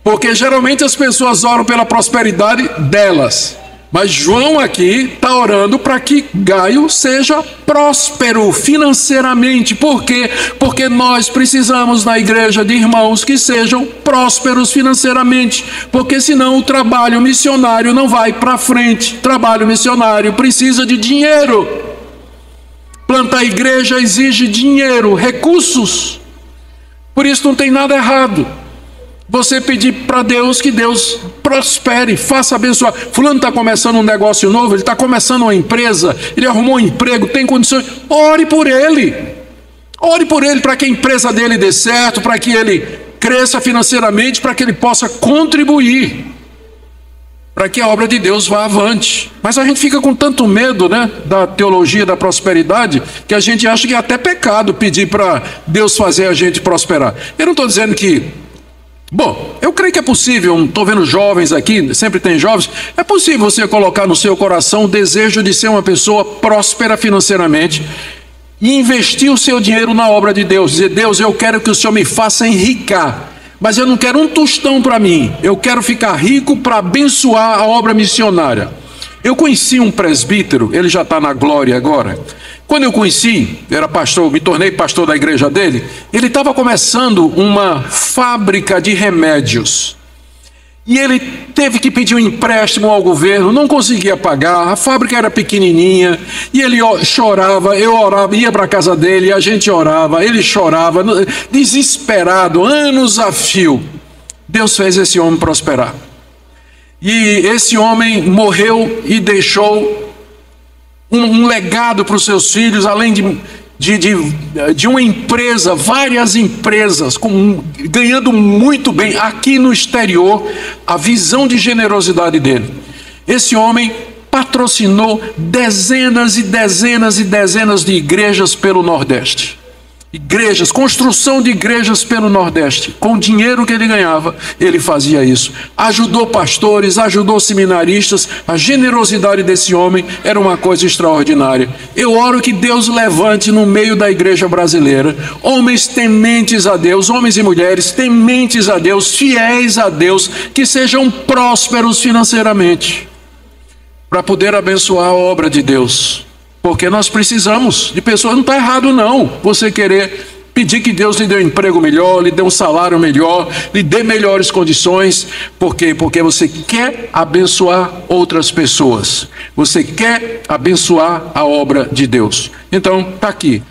Porque geralmente as pessoas oram pela prosperidade delas, mas João aqui está orando para que Gaio seja próspero financeiramente. Por quê? Porque nós precisamos na igreja de irmãos que sejam prósperos financeiramente, porque senão o trabalho missionário não vai para frente. Trabalho missionário precisa de dinheiro. Plantar igreja exige dinheiro, recursos. Por isso não tem nada errado você pedir para Deus que Deus prospere, faça abençoar. Fulano está começando um negócio novo, ele está começando uma empresa, ele arrumou um emprego, tem condições. Ore por ele. Ore por ele para que a empresa dele dê certo, para que ele cresça financeiramente, para que ele possa contribuir, para que a obra de Deus vá avante. Mas a gente fica com tanto medo, né, da teologia da prosperidade, que a gente acha que é até pecado pedir para Deus fazer a gente prosperar. Eu não estou dizendo que... Bom, eu creio que é possível, estou vendo jovens aqui, sempre tem jovens, é possível você colocar no seu coração o desejo de ser uma pessoa próspera financeiramente e investir o seu dinheiro na obra de Deus. Dizer: Deus, eu quero que o Senhor me faça enricar, mas eu não quero um tostão para mim, eu quero ficar rico para abençoar a obra missionária. Eu conheci um presbítero, ele já está na glória agora. Quando eu conheci, era pastor, me tornei pastor da igreja dele, ele estava começando uma fábrica de remédios. E ele teve que pedir um empréstimo ao governo, não conseguia pagar, a fábrica era pequenininha, e ele chorava, eu orava, ia para a casa dele, a gente orava, ele chorava, desesperado, anos a fio. Deus fez esse homem prosperar. E esse homem morreu e deixou um legado para os seus filhos, além de uma empresa, várias empresas, ganhando muito bem aqui no exterior. A visão de generosidade dele. Esse homem patrocinou dezenas e dezenas e dezenas de igrejas pelo Nordeste. Igrejas, construção de igrejas pelo Nordeste. Com o dinheiro que ele ganhava, ele fazia isso. Ajudou pastores, ajudou seminaristas. A generosidade desse homem era uma coisa extraordinária. Eu oro que Deus levante no meio da igreja brasileira homens tementes a Deus, homens e mulheres tementes a Deus, fiéis a Deus, que sejam prósperos financeiramente, para poder abençoar a obra de Deus. Porque nós precisamos de pessoas. Não está errado não você querer pedir que Deus lhe dê um emprego melhor, lhe dê um salário melhor, lhe dê melhores condições. Por quê? Porque você quer abençoar outras pessoas, você quer abençoar a obra de Deus. Então está aqui,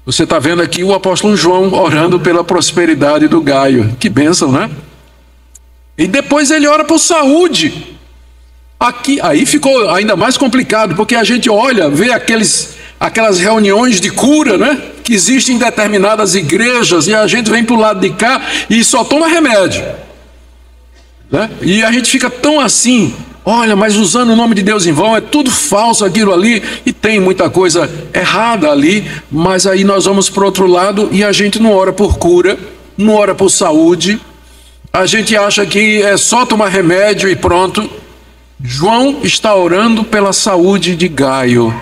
você está vendo aqui o apóstolo João orando pela prosperidade do Gaio. Que bênção, né? E depois ele ora por saúde. Aqui, aí ficou ainda mais complicado, porque a gente olha, vê aquelas reuniões de cura, né, que existem em determinadas igrejas, e a gente vem para o lado de cá e só toma remédio, né? E a gente fica tão assim, Olha, mas usando o nome de Deus em vão, é tudo falso aquilo ali, e tem muita coisa errada ali, mas aí nós vamos para o outro lado e a gente não ora por cura, não ora por saúde, a gente acha que é só tomar remédio e pronto. João está orando pela saúde de Gaio.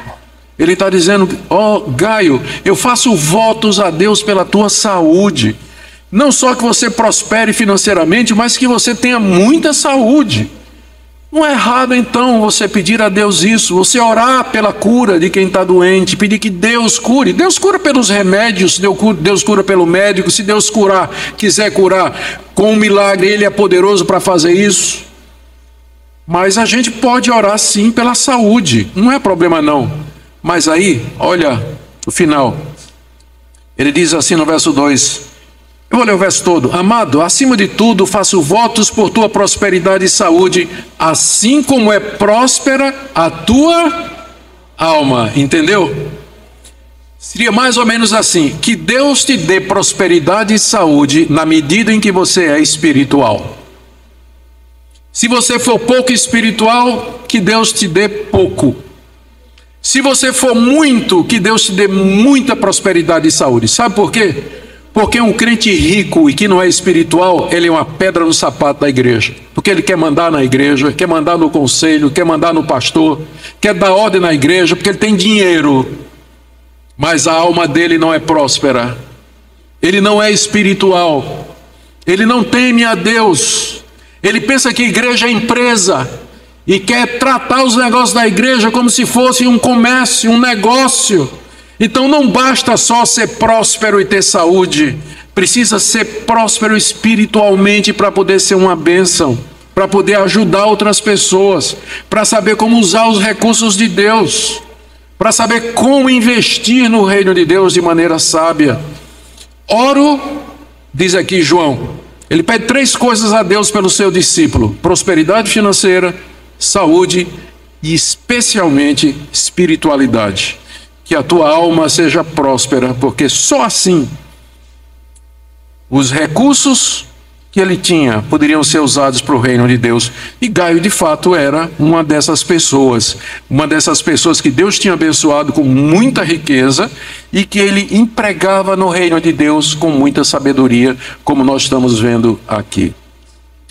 Ele está dizendo: ó, Gaio, eu faço votos a Deus pela tua saúde, não só que você prospere financeiramente, mas que você tenha muita saúde. Não é errado então você pedir a Deus isso, você orar pela cura de quem está doente, pedir que Deus cure. Deus cura pelos remédios, Deus cura pelo médico. Se Deus quiser curar com um milagre, Ele é poderoso para fazer isso. Mas a gente pode orar sim pela saúde, não é problema não. Mas aí, olha o final, ele diz assim no verso 2, eu vou ler o verso todo: amado, acima de tudo faço votos por tua prosperidade e saúde, assim como é próspera a tua alma. Entendeu? Seria mais ou menos assim: que Deus te dê prosperidade e saúde na medida em que você é espiritual. Se você for pouco espiritual, que Deus te dê pouco. Se você for muito, que Deus te dê muita prosperidade e saúde. Sabe por quê? Porque um crente rico e que não é espiritual, ele é uma pedra no sapato da igreja. Porque ele quer mandar na igreja, quer mandar no conselho, quer mandar no pastor, quer dar ordem na igreja, porque ele tem dinheiro. Mas a alma dele não é próspera. Ele não é espiritual. Ele não teme a Deus. Ele pensa que a igreja é empresa e quer tratar os negócios da igreja como se fosse um comércio, um negócio. Então não basta só ser próspero e ter saúde, precisa ser próspero espiritualmente para poder ser uma bênção, para poder ajudar outras pessoas, para saber como usar os recursos de Deus, para saber como investir no reino de Deus de maneira sábia. Oro, diz aqui João, ele pede 3 coisas a Deus pelo seu discípulo: prosperidade financeira, saúde e especialmente espiritualidade. Que a tua alma seja próspera, porque só assim os recursos que ele tinha poderiam ser usados para o reino de Deus. E Gaio de fato era uma dessas pessoas que Deus tinha abençoado com muita riqueza e que ele empregava no reino de Deus com muita sabedoria, como nós estamos vendo aqui.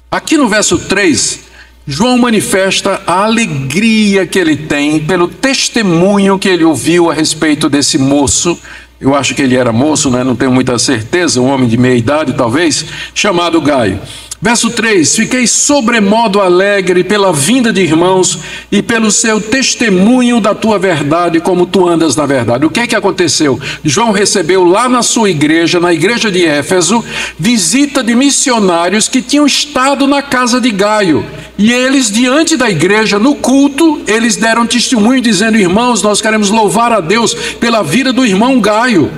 Aqui no verso 3, João manifesta a alegria que ele tem pelo testemunho que ele ouviu a respeito desse moço. Eu acho que ele era moço, né? Não tenho muita certeza, um homem de meia idade talvez, chamado Gaio. Verso 3, fiquei sobremodo alegre pela vinda de irmãos e pelo seu testemunho da tua verdade, como tu andas na verdade. O que é que aconteceu? João recebeu lá na sua igreja, na igreja de Éfeso, visita de missionários que tinham estado na casa de Gaio. E eles, diante da igreja, no culto, eles deram testemunho dizendo: irmãos, nós queremos louvar a Deus pela vida do irmão Gaio.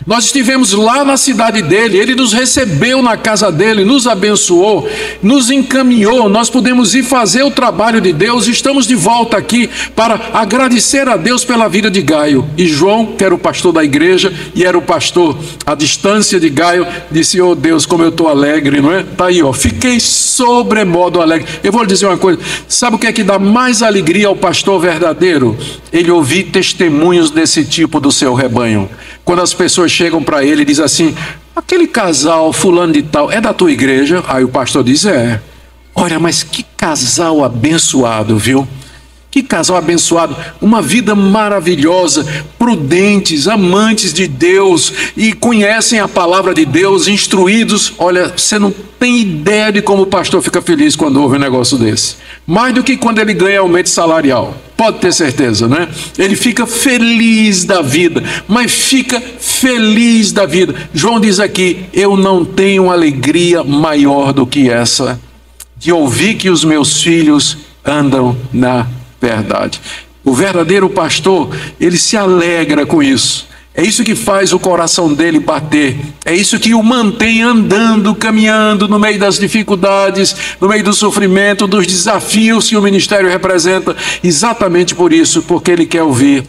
Nós estivemos lá na cidade dele, ele nos recebeu na casa dele, nos abençoou, nos encaminhou, nós pudemos ir fazer o trabalho de Deus, estamos de volta aqui para agradecer a Deus pela vida de Gaio. E João, que era o pastor da igreja e era o pastor à distância de Gaio, disse: oh Deus, como eu estou alegre, não é? Está aí, ó, fiquei sobremodo alegre. Eu vou lhe dizer uma coisa, sabe o que é que dá mais alegria ao pastor verdadeiro? Ele ouvir testemunhos desse tipo do seu rebanho. Quando as pessoas chegam para ele e dizem assim: aquele casal fulano de tal é da tua igreja? Aí o pastor diz: é. Olha, mas que casal abençoado, viu? Que casal abençoado, uma vida maravilhosa, prudentes, amantes de Deus e conhecem a palavra de Deus, instruídos. Olha, você não tem ideia de como o pastor fica feliz quando ouve um negócio desse. Mais do que quando ele ganha aumento salarial. Pode ter certeza, né? Ele fica feliz da vida, mas fica feliz da vida. João diz aqui: eu não tenho alegria maior do que essa, de ouvir que os meus filhos andam na verdade. O verdadeiro pastor, ele se alegra com isso. É isso que faz o coração dele bater. É isso que o mantém andando, caminhando no meio das dificuldades, no meio do sofrimento, dos desafios que o ministério representa. Exatamente por isso, porque ele quer ouvir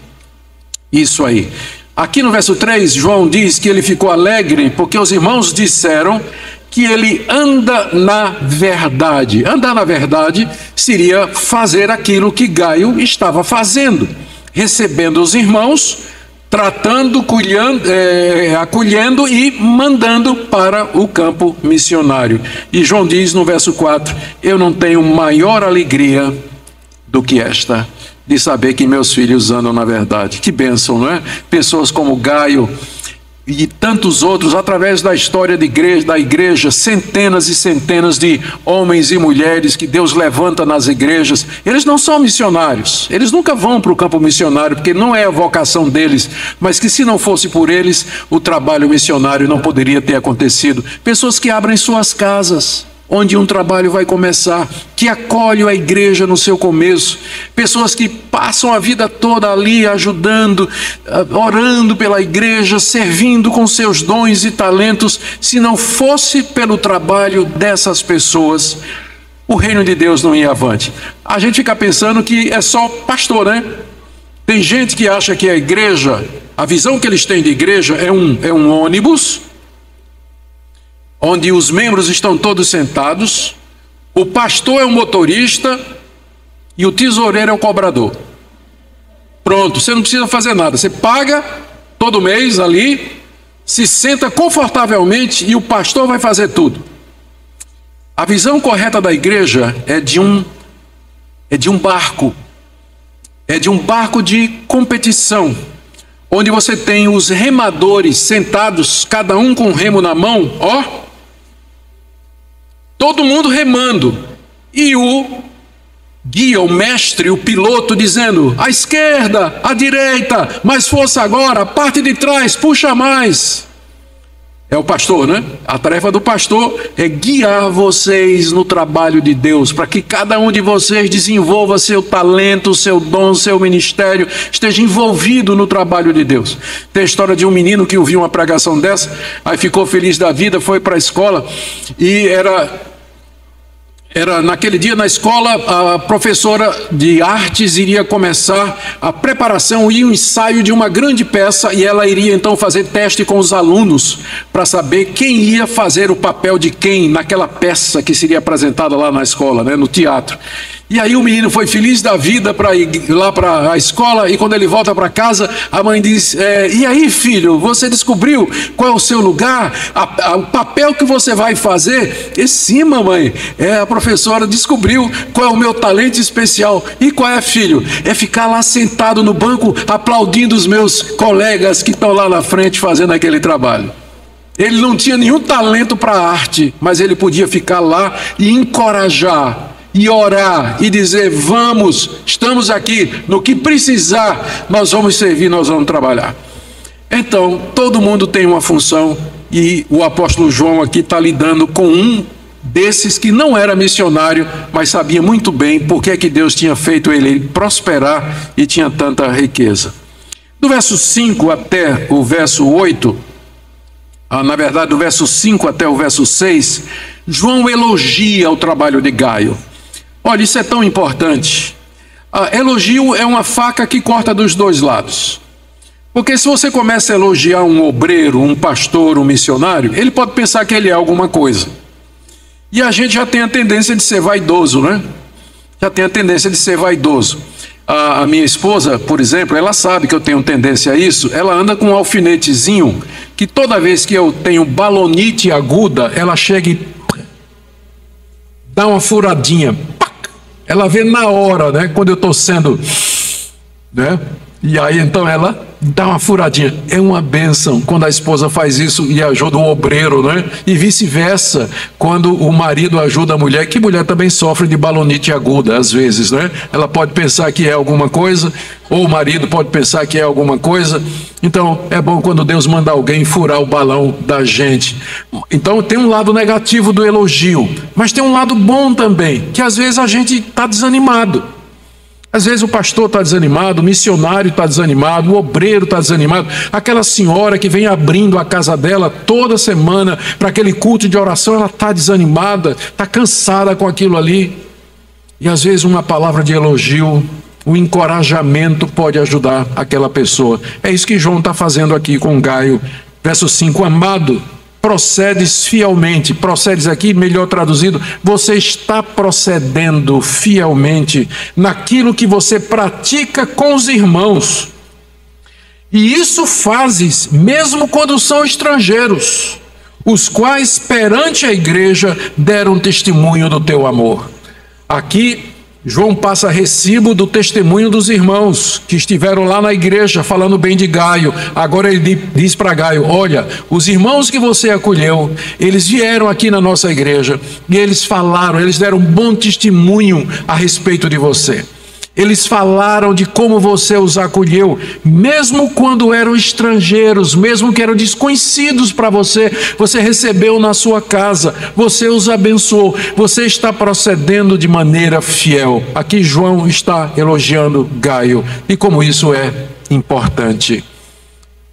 isso aí. Aqui no verso 3, João diz que ele ficou alegre porque os irmãos disseram que ele anda na verdade. Andar na verdade seria fazer aquilo que Gaio estava fazendo, recebendo os irmãos, tratando, acolhendo e mandando para o campo missionário. E João diz no verso 4, eu não tenho maior alegria do que esta, de saber que meus filhos andam na verdade. Que bênção, não é? Pessoas como Gaio e tantos outros, através da história da igreja, centenas e centenas de homens e mulheres que Deus levanta nas igrejas. Eles não são missionários, eles nunca vão para o campo missionário, porque não é a vocação deles, mas que se não fosse por eles, o trabalho missionário não poderia ter acontecido. Pessoas que abrem suas casas, onde um trabalho vai começar, que acolhem a igreja no seu começo, pessoas que passam a vida toda ali ajudando, orando pela igreja, servindo com seus dons e talentos. Se não fosse pelo trabalho dessas pessoas, o reino de Deus não ia avante. A gente fica pensando que é só pastor, né? Tem gente que acha que a igreja, a visão que eles têm de igreja é um ônibus, onde os membros estão todos sentados, o pastor é o motorista e o tesoureiro é o cobrador. Pronto, você não precisa fazer nada, você paga todo mês ali, se senta confortavelmente e o pastor vai fazer tudo. A visão correta da igreja é de um barco, é de um barco de competição, onde você tem os remadores sentados, cada um com um remo na mão, todo mundo remando, e o guia, o mestre, o piloto dizendo, à esquerda, à direita, mais força agora, a parte de trás, puxa mais. É o pastor, né? A tarefa do pastor é guiar vocês no trabalho de Deus, para que cada um de vocês desenvolva seu talento, seu dom, seu ministério, esteja envolvido no trabalho de Deus. Tem a história de um menino que ouviu uma pregação dessa, aí ficou feliz da vida, foi para a escola, e era naquele dia na escola, a professora de artes iria começar a preparação e o ensaio de uma grande peça, e ela iria então fazer teste com os alunos para saber quem ia fazer o papel de quem naquela peça que seria apresentada lá na escola, né, no teatro. E aí o menino foi feliz da vida para ir lá para a escola, e quando ele volta para casa, a mãe diz, e aí filho, você descobriu qual é o seu lugar, o papel que você vai fazer? E sim, mamãe, a professora descobriu qual é o meu talento especial. E qual é, filho? É ficar lá sentado no banco, aplaudindo os meus colegas que estão lá na frente fazendo aquele trabalho. Ele não tinha nenhum talento para a arte, mas ele podia ficar lá e encorajar, e orar, e dizer, vamos, estamos aqui, no que precisar, nós vamos servir, nós vamos trabalhar. Então, todo mundo tem uma função, e o apóstolo João aqui está lidando com um desses que não era missionário, mas sabia muito bem por que Deus tinha feito ele prosperar e tinha tanta riqueza. Do verso 5 até o verso 8, na verdade do verso 5 até o verso 6, João elogia o trabalho de Gaio. Olha, isso é tão importante. Elogio é uma faca que corta dos dois lados. Porque se você começa a elogiar um obreiro, um pastor, um missionário, ele pode pensar que ele é alguma coisa. E a gente já tem a tendência de ser vaidoso, né? Já tem a tendência de ser vaidoso. A minha esposa, por exemplo, ela sabe que eu tenho tendência a isso. Ela anda com um alfinetezinho que toda vez que eu tenho balonite aguda, ela chega e dá uma furadinha. Ela vê na hora, né? Quando eu estou sendo, né? E aí então ela dá uma furadinha. É uma bênção quando a esposa faz isso e ajuda o obreiro, né? E vice-versa, quando o marido ajuda a mulher, que mulher também sofre de balonite aguda às vezes, né? Ela pode pensar que é alguma coisa, ou o marido pode pensar que é alguma coisa. Então é bom quando Deus manda alguém furar o balão da gente. Então tem um lado negativo do elogio, mas tem um lado bom também, que às vezes a gente está desanimado. Às vezes o pastor está desanimado, o missionário está desanimado, o obreiro está desanimado, aquela senhora que vem abrindo a casa dela toda semana para aquele culto de oração, ela está desanimada, está cansada com aquilo ali. E às vezes uma palavra de elogio o encorajamento pode ajudar aquela pessoa. É isso que João está fazendo aqui com Gaio. Verso 5, amado, procedes fielmente. Procedes aqui, melhor traduzido, você está procedendo fielmente naquilo que você pratica com os irmãos. E isso fazes mesmo quando são estrangeiros, os quais perante a igreja deram testemunho do teu amor. Aqui João passa recibo do testemunho dos irmãos que estiveram lá na igreja falando bem de Gaio. Agora ele diz para Gaio, olha, os irmãos que você acolheu, eles vieram aqui na nossa igreja e eles falaram, eles deram um bom testemunho a respeito de você. Eles falaram de como você os acolheu, mesmo quando eram estrangeiros, mesmo que eram desconhecidos para você, você recebeu na sua casa, você os abençoou, você está procedendo de maneira fiel. Aqui João está elogiando Gaio, e como isso é importante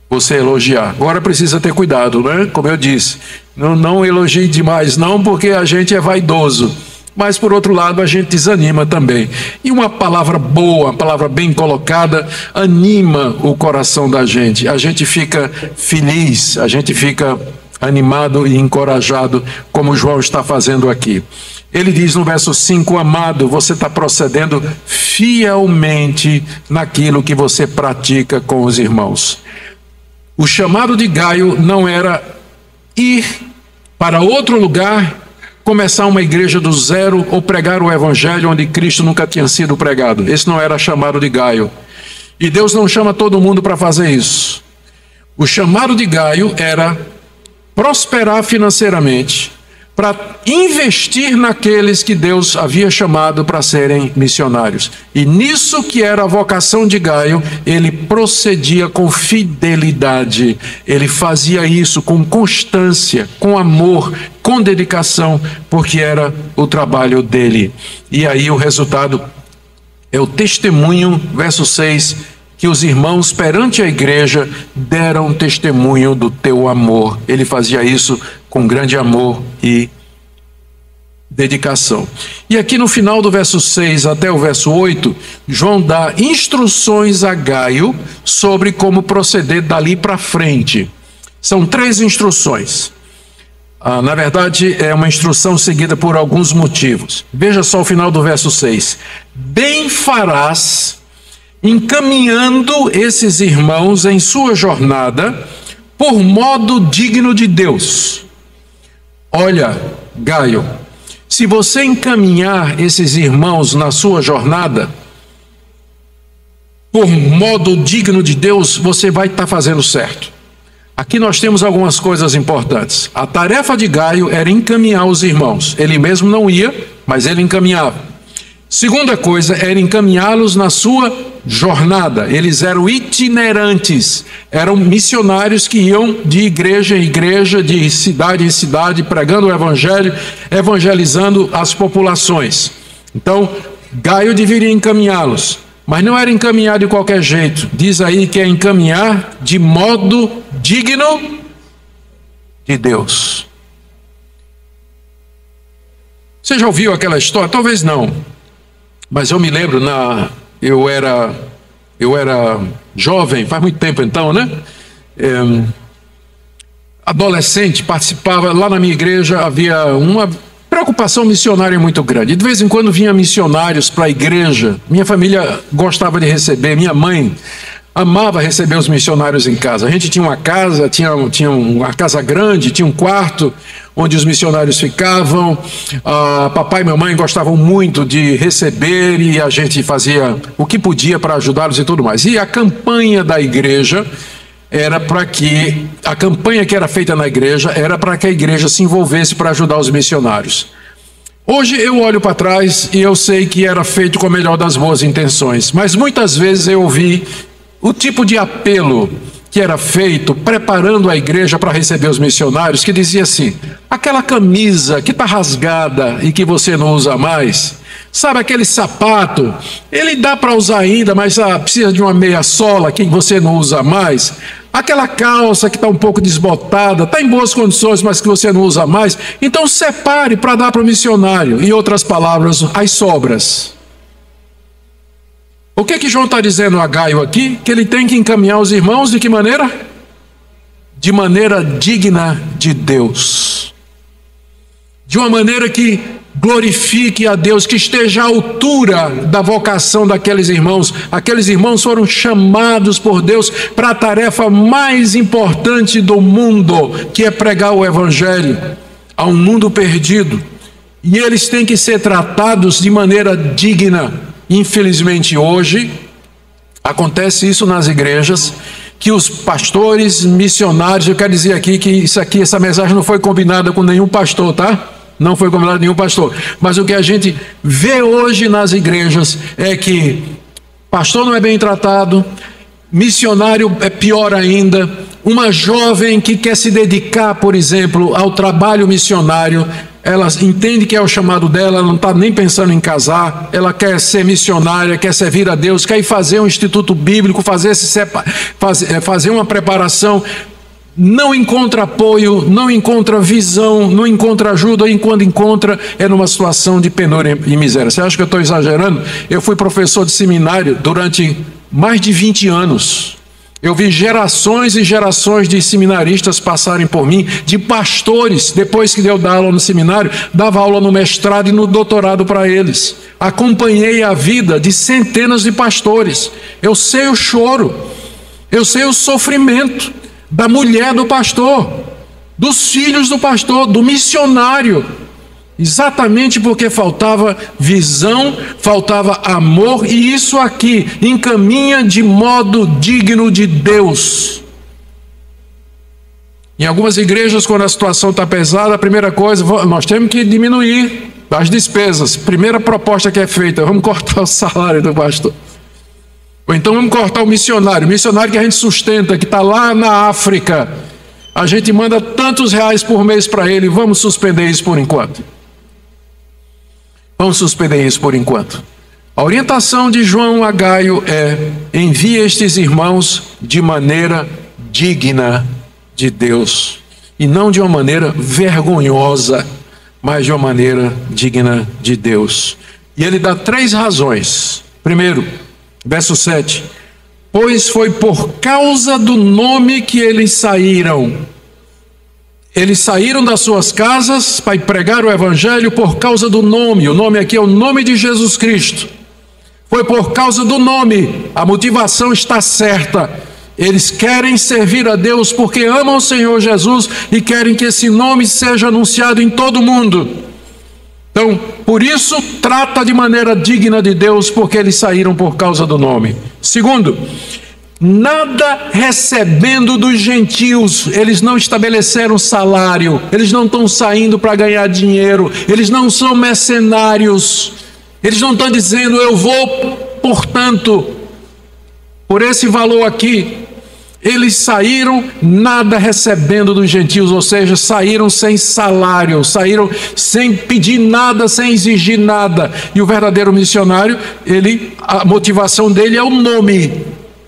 você elogiar. Agora precisa ter cuidado, né? Como eu disse, não elogie demais não, porque a gente é vaidoso. Mas, por outro lado, a gente desanima também. E uma palavra boa, uma palavra bem colocada, anima o coração da gente. A gente fica feliz, a gente fica animado e encorajado, como João está fazendo aqui. Ele diz no verso 5, amado, você está procedendo fielmente naquilo que você pratica com os irmãos. O chamado de Gaio não era ir para outro lugar, começar uma igreja do zero ou pregar o evangelho onde Cristo nunca tinha sido pregado. Esse não era chamado de Gaio. E Deus não chama todo mundo para fazer isso. O chamado de Gaio era prosperar financeiramente, para investir naqueles que Deus havia chamado para serem missionários. E nisso que era a vocação de Gaio, ele procedia com fidelidade, ele fazia isso com constância, com amor, com dedicação, porque era o trabalho dele. E aí o resultado é o testemunho, verso 6, que os irmãos perante a igreja deram testemunho do teu amor. Ele fazia isso com grande amor e dedicação. E aqui no final do verso 6 até o verso 8, João dá instruções a Gaio sobre como proceder dali para frente. São 3 instruções. Na verdade, é uma instrução seguida por alguns motivos. Veja só o final do verso 6. Bem farás encaminhando esses irmãos em sua jornada por modo digno de Deus. Olha, Gaio, se você encaminhar esses irmãos na sua jornada por modo digno de Deus, você vai estar fazendo certo. Aqui nós temos algumas coisas importantes. A tarefa de Gaio era encaminhar os irmãos. Ele mesmo não ia, mas ele encaminhava. Segunda coisa era encaminhá-los na sua jornada. Eles eram itinerantes, eram missionários que iam de igreja em igreja, de cidade em cidade, pregando o evangelho, evangelizando as populações. Então, Gaio deveria encaminhá-los, mas não era encaminhar de qualquer jeito. Diz aí que é encaminhar de modo digno de Deus. Você já ouviu aquela história? Talvez não. Mas eu me lembro, eu era jovem, faz muito tempo então, né? Adolescente, participava, lá na minha igreja havia uma preocupação missionária muito grande. De vez em quando vinha missionários para a igreja, minha família gostava de receber, minha mãe amava receber os missionários em casa. A gente tinha uma casa, tinha uma casa grande, tinha um quarto onde os missionários ficavam. Papai e mamãe gostavam muito de receber e a gente fazia o que podia para ajudá-los e tudo mais. E a campanha da igreja era para que, a campanha que era feita na igreja era para que a igreja se envolvesse para ajudar os missionários. Hoje eu olho para trás e eu sei que era feito com a melhor das boas intenções, mas muitas vezes eu ouvi o tipo de apelo que era feito preparando a igreja para receber os missionários, que dizia assim: aquela camisa que está rasgada e que você não usa mais, sabe aquele sapato, ele dá para usar ainda, mas precisa de uma meia sola que você não usa mais, aquela calça que está um pouco desbotada, está em boas condições, mas que você não usa mais, então separe para dar para o missionário. Em outras palavras, as sobras. O que é que João está dizendo a Gaio aqui? Que ele tem que encaminhar os irmãos de que maneira? De maneira digna de Deus. De uma maneira que glorifique a Deus, que esteja à altura da vocação daqueles irmãos. Aqueles irmãos foram chamados por Deus para a tarefa mais importante do mundo, que é pregar o Evangelho a um mundo perdido. E eles têm que ser tratados de maneira digna. Infelizmente hoje, acontece isso nas igrejas, que os pastores, missionários, eu quero dizer aqui que essa mensagem não foi combinada com nenhum pastor, tá? Não foi combinado nenhum pastor. Mas o que a gente vê hoje nas igrejas é que pastor não é bem tratado, missionário é pior ainda. Uma jovem que quer se dedicar, por exemplo, ao trabalho missionário, ela entende que é o chamado dela, ela não está nem pensando em casar, ela quer ser missionária, quer servir a Deus, quer ir fazer um instituto bíblico, fazer uma preparação. Não encontra apoio, não encontra visão, não encontra ajuda, e quando encontra é numa situação de penúria e miséria. Você acha que eu estou exagerando? Eu fui professor de seminário durante mais de 20 anos. Eu vi gerações e gerações de seminaristas passarem por mim, de pastores, depois que deu aula no seminário, dava aula no mestrado e no doutorado para eles. Acompanhei a vida de centenas de pastores. Eu sei o choro, eu sei o sofrimento da mulher do pastor, dos filhos do pastor, do missionário, exatamente porque faltava visão, faltava amor, e isso aqui encaminha de modo digno de Deus. Em algumas igrejas, quando a situação está pesada, a primeira coisa, nós temos que diminuir as despesas. Primeira proposta que é feita, vamos cortar o salário do pastor. Ou então vamos cortar o missionário que a gente sustenta, que está lá na África. A gente manda tantos reais por mês para ele, vamos suspender isso por enquanto. Vamos suspender isso por enquanto. A orientação de João a Gaio é: envie estes irmãos de maneira digna de Deus. E não de uma maneira vergonhosa, mas de uma maneira digna de Deus. E ele dá 3 razões. Primeiro, verso 7: pois foi por causa do nome que eles saíram. Eles saíram das suas casas para pregar o Evangelho por causa do nome. O nome aqui é o nome de Jesus Cristo. Foi por causa do nome. A motivação está certa. Eles querem servir a Deus porque amam o Senhor Jesus e querem que esse nome seja anunciado em todo o mundo. Então, por isso, trata de maneira digna de Deus, porque eles saíram por causa do nome. Segundo, nada recebendo dos gentios. Eles não estabeleceram salário, eles não estão saindo para ganhar dinheiro, eles não são mercenários, eles não estão dizendo eu vou, portanto, por esse valor aqui. Eles saíram nada recebendo dos gentios, ou seja, saíram sem salário, saíram sem pedir nada, sem exigir nada. E o verdadeiro missionário, a motivação dele é o nome,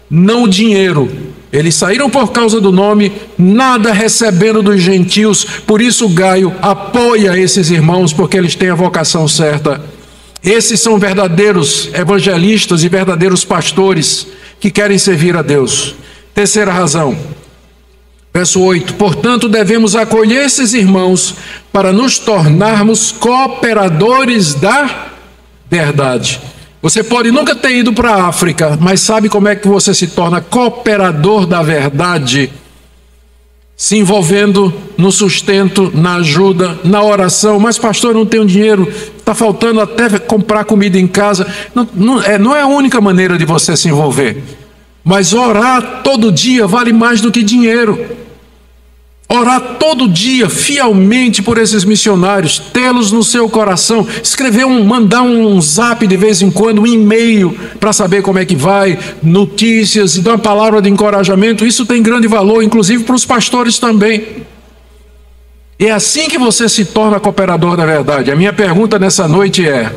não o dinheiro. Eles saíram por causa do nome, nada recebendo dos gentios. Por isso Gaio apoia esses irmãos, porque eles têm a vocação certa. Esses são verdadeiros evangelistas e verdadeiros pastores que querem servir a Deus. Terceira razão, verso 8: portanto devemos acolher esses irmãos para nos tornarmos cooperadores da verdade. Você pode nunca ter ido para a África, mas sabe como é que você se torna cooperador da verdade? Se envolvendo no sustento, na ajuda, na oração. Mas pastor, eu não tenho dinheiro, está faltando até comprar comida em casa. Não é a única maneira de você se envolver. Mas orar todo dia vale mais do que dinheiro. Orar todo dia, fielmente por esses missionários, tê-los no seu coração, mandar um zap de vez em quando, um e-mail para saber como é que vai, notícias, e dar uma palavra de encorajamento, isso tem grande valor, inclusive para os pastores também. É assim que você se torna cooperador da verdade. A minha pergunta nessa noite é: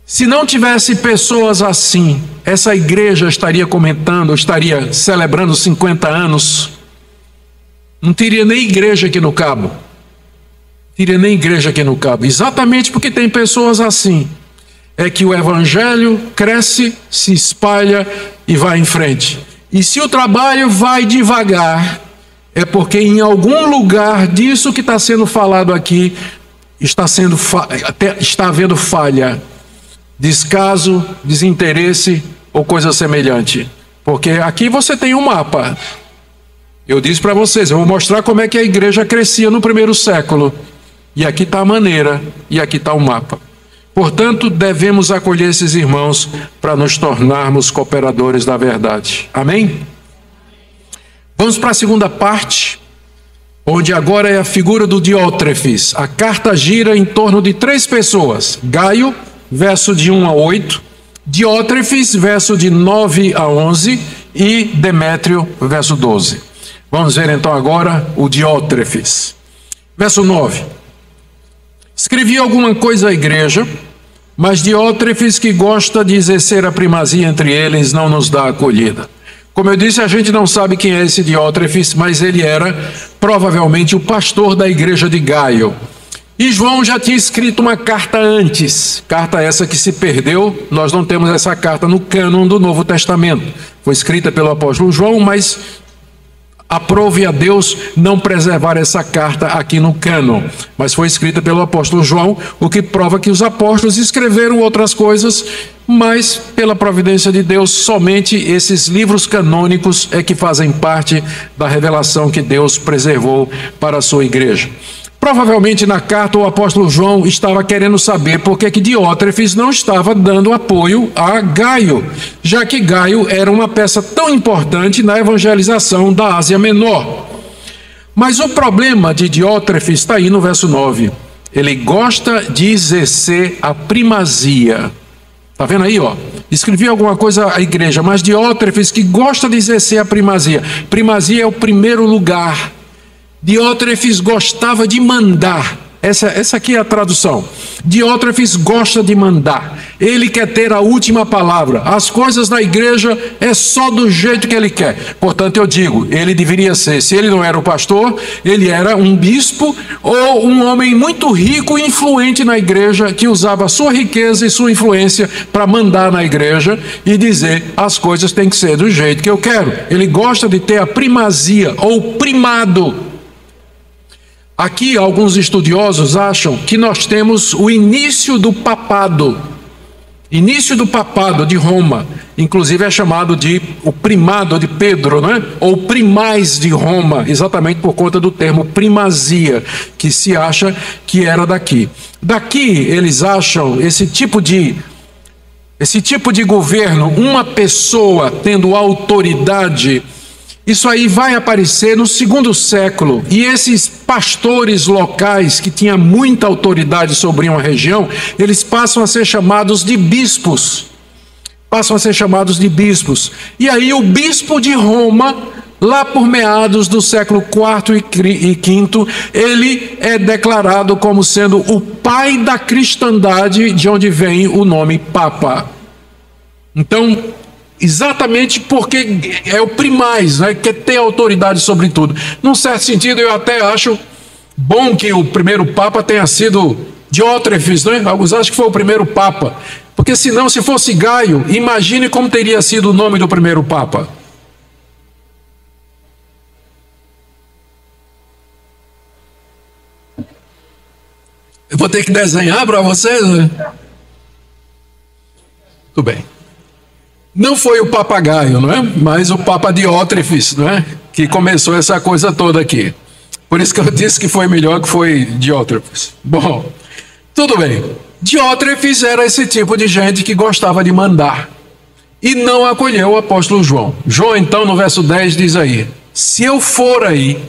se não tivesse pessoas assim, essa igreja estaria comentando, estaria celebrando 50 anos? Não teria nem igreja aqui no Cabo. Teria nem igreja aqui no Cabo. Exatamente porque tem pessoas assim. é que o evangelho cresce, se espalha e vai em frente. E se o trabalho vai devagar, é porque em algum lugar disso que está sendo falado aqui, está havendo falha, descaso, desinteresse ou coisa semelhante. Porque aqui você tem um mapa. Eu disse para vocês, eu vou mostrar como é que a igreja crescia no primeiro século. E aqui está a maneira, e aqui está o mapa. Portanto, devemos acolher esses irmãos para nos tornarmos cooperadores da verdade. Amém? Vamos para a segunda parte, onde agora é a figura do Diótrefes. A carta gira em torno de 3 pessoas. Gaio, verso de 1 a 8. Diótrefes, verso de 9 a 11. E Demétrio, verso 12. Vamos ver então agora o Diótrefes. Verso 9. Escrevi alguma coisa à igreja, mas Diótrefes, que gosta de exercer a primazia entre eles, não nos dá acolhida. Como eu disse, a gente não sabe quem é esse Diótrefes, mas ele era provavelmente o pastor da igreja de Gaio. E João já tinha escrito uma carta antes, carta essa que se perdeu. Nós não temos essa carta no cânon do Novo Testamento. Foi escrita pelo apóstolo João, mas aprove a Deus não preservar essa carta aqui no cânon, mas foi escrita pelo apóstolo João, o que prova que os apóstolos escreveram outras coisas, mas pela providência de Deus, somente esses livros canônicos é que fazem parte da revelação que Deus preservou para a sua igreja. Provavelmente na carta o apóstolo João estava querendo saber por que Diótrefes não estava dando apoio a Gaio, já que Gaio era uma peça tão importante na evangelização da Ásia Menor. Mas o problema de Diótrefes está aí no verso 9. Ele gosta de exercer a primazia. Está vendo aí, ó? Escrevi alguma coisa à igreja, mas Diótrefes que gosta de exercer a primazia. Primazia é o primeiro lugar. Diótrefes gostava de mandar. Essa aqui é a tradução. Diótrefes gosta de mandar. Ele quer ter a última palavra. As coisas na igreja é só do jeito que ele quer. Portanto, eu digo, ele deveria ser, se ele não era o pastor, ele era um bispo ou um homem muito rico e influente na igreja, que usava sua riqueza e sua influência para mandar na igreja e dizer, as coisas têm que ser do jeito que eu quero. Ele gosta de ter a primazia ou primado. Aqui, alguns estudiosos acham que nós temos o início do papado. Início do papado de Roma. Inclusive é chamado de o primado de Pedro, né? Ou primaz de Roma, exatamente por conta do termo primazia, que se acha que era daqui. Daqui, eles acham esse tipo de governo, uma pessoa tendo autoridade. Isso aí vai aparecer no 2º século, e esses pastores locais que tinham muita autoridade sobre uma região, eles passam a ser chamados de bispos. E aí o bispo de Roma, lá por meados do século IV e V, ele é declarado como sendo o pai da cristandade, de onde vem o nome Papa. Então, exatamente porque é o primaz, né? Quer ter autoridade sobre tudo. Num certo sentido, eu até acho bom que o primeiro Papa tenha sido Diótrefes, né? Alguns acham que foi o primeiro Papa. Porque senão, se fosse Gaio, imagine como teria sido o nome do primeiro Papa. Eu vou ter que desenhar para vocês, né? Tudo bem. Não foi o papagaio, não é? Mas o Papa Diótrefes, não é? Que começou essa coisa toda aqui. Por isso que eu disse que foi melhor que foi Diótrefes. Bom, tudo bem. Diótrefes era esse tipo de gente que gostava de mandar. E não acolheu o apóstolo João. João, então, no verso 10 diz aí: se eu for aí,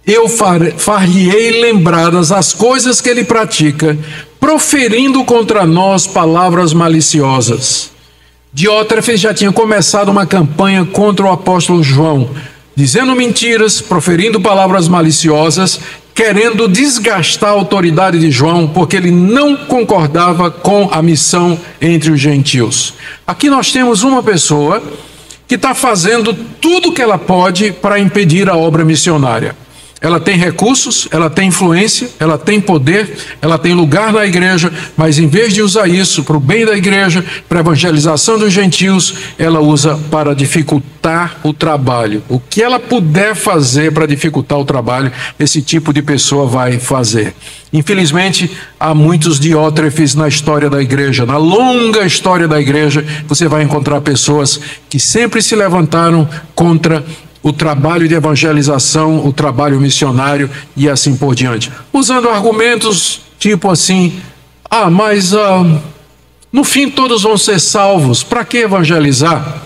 eu far-lhe-ei lembradas as coisas que ele pratica, proferindo contra nós palavras maliciosas. Diótrefes já tinha começado uma campanha contra o apóstolo João, dizendo mentiras, proferindo palavras maliciosas, querendo desgastar a autoridade de João, porque ele não concordava com a missão entre os gentios. Aqui nós temos uma pessoa que está fazendo tudo o que ela pode para impedir a obra missionária. ela tem recursos, ela tem influência, ela tem poder, ela tem lugar na igreja, mas em vez de usar isso para o bem da igreja, para a evangelização dos gentios, ela usa para dificultar o trabalho. O que ela puder fazer para dificultar o trabalho, esse tipo de pessoa vai fazer. Infelizmente, há muitos diótrefes na história da igreja. Na longa história da igreja, você vai encontrar pessoas que sempre se levantaram contra o trabalho de evangelização, o trabalho missionário e assim por diante. Usando argumentos tipo assim, mas no fim todos vão ser salvos, para que evangelizar?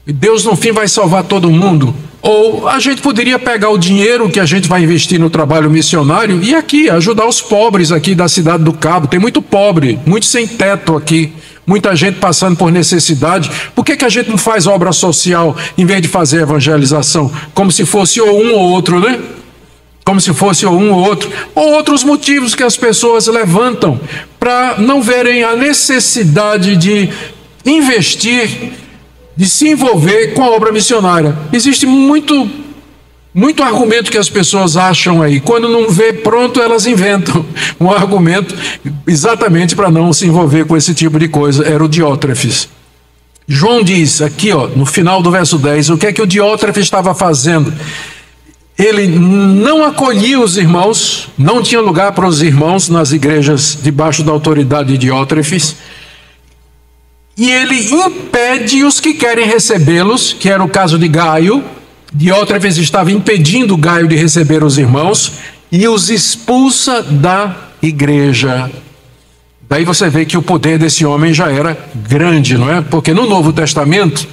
Deus no fim vai salvar todo mundo. Ou a gente poderia pegar o dinheiro que a gente vai investir no trabalho missionário e aqui ajudar os pobres aqui da cidade do Cabo. Tem muito pobre, muito sem teto aqui. Muita gente passando por necessidade. Por que a gente não faz obra social em vez de fazer evangelização? Como se fosse ou um ou outro, né? Como se fosse ou um ou outro. Ou outros motivos que as pessoas levantam para não verem a necessidade de investir, de se envolver com a obra missionária. Existe muito argumento que as pessoas acham aí. Quando não vê pronto, elas inventam um argumento exatamente para não se envolver com esse tipo de coisa. Era o Diótrefes. João diz aqui, no final do verso 10, o que é que o Diótrefes estava fazendo? Ele não acolhia os irmãos, não tinha lugar para os irmãos nas igrejas debaixo da autoridade de Diótrefes. E ele impede os que querem recebê-los, que era o caso de Gaio. Diótrefes estava impedindo Gaio de receber os irmãos e os expulsa da igreja. Daí você vê que o poder desse homem já era grande, não é? Porque no Novo Testamento,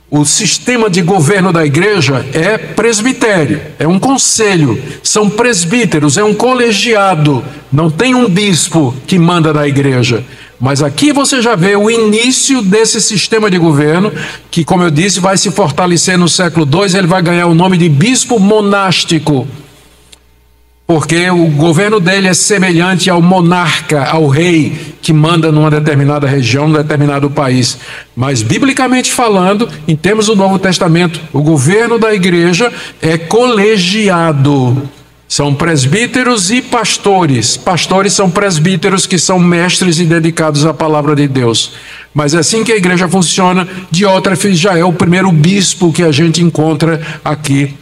o sistema de governo da igreja é presbitério, é um conselho, são presbíteros, é um colegiado, não tem um bispo que manda na igreja. Mas aqui você já vê o início desse sistema de governo, que, como eu disse, vai se fortalecer no século II, ele vai ganhar o nome de bispo monástico, porque o governo dele é semelhante ao monarca, ao rei, que manda numa determinada região, num determinado país. Mas, biblicamente falando, em termos do Novo Testamento, o governo da igreja é colegiado. São presbíteros e pastores. Pastores são presbíteros que são mestres e dedicados à palavra de Deus. Mas é assim que a igreja funciona. Diótrefes já é o primeiro bispo que a gente encontra aqui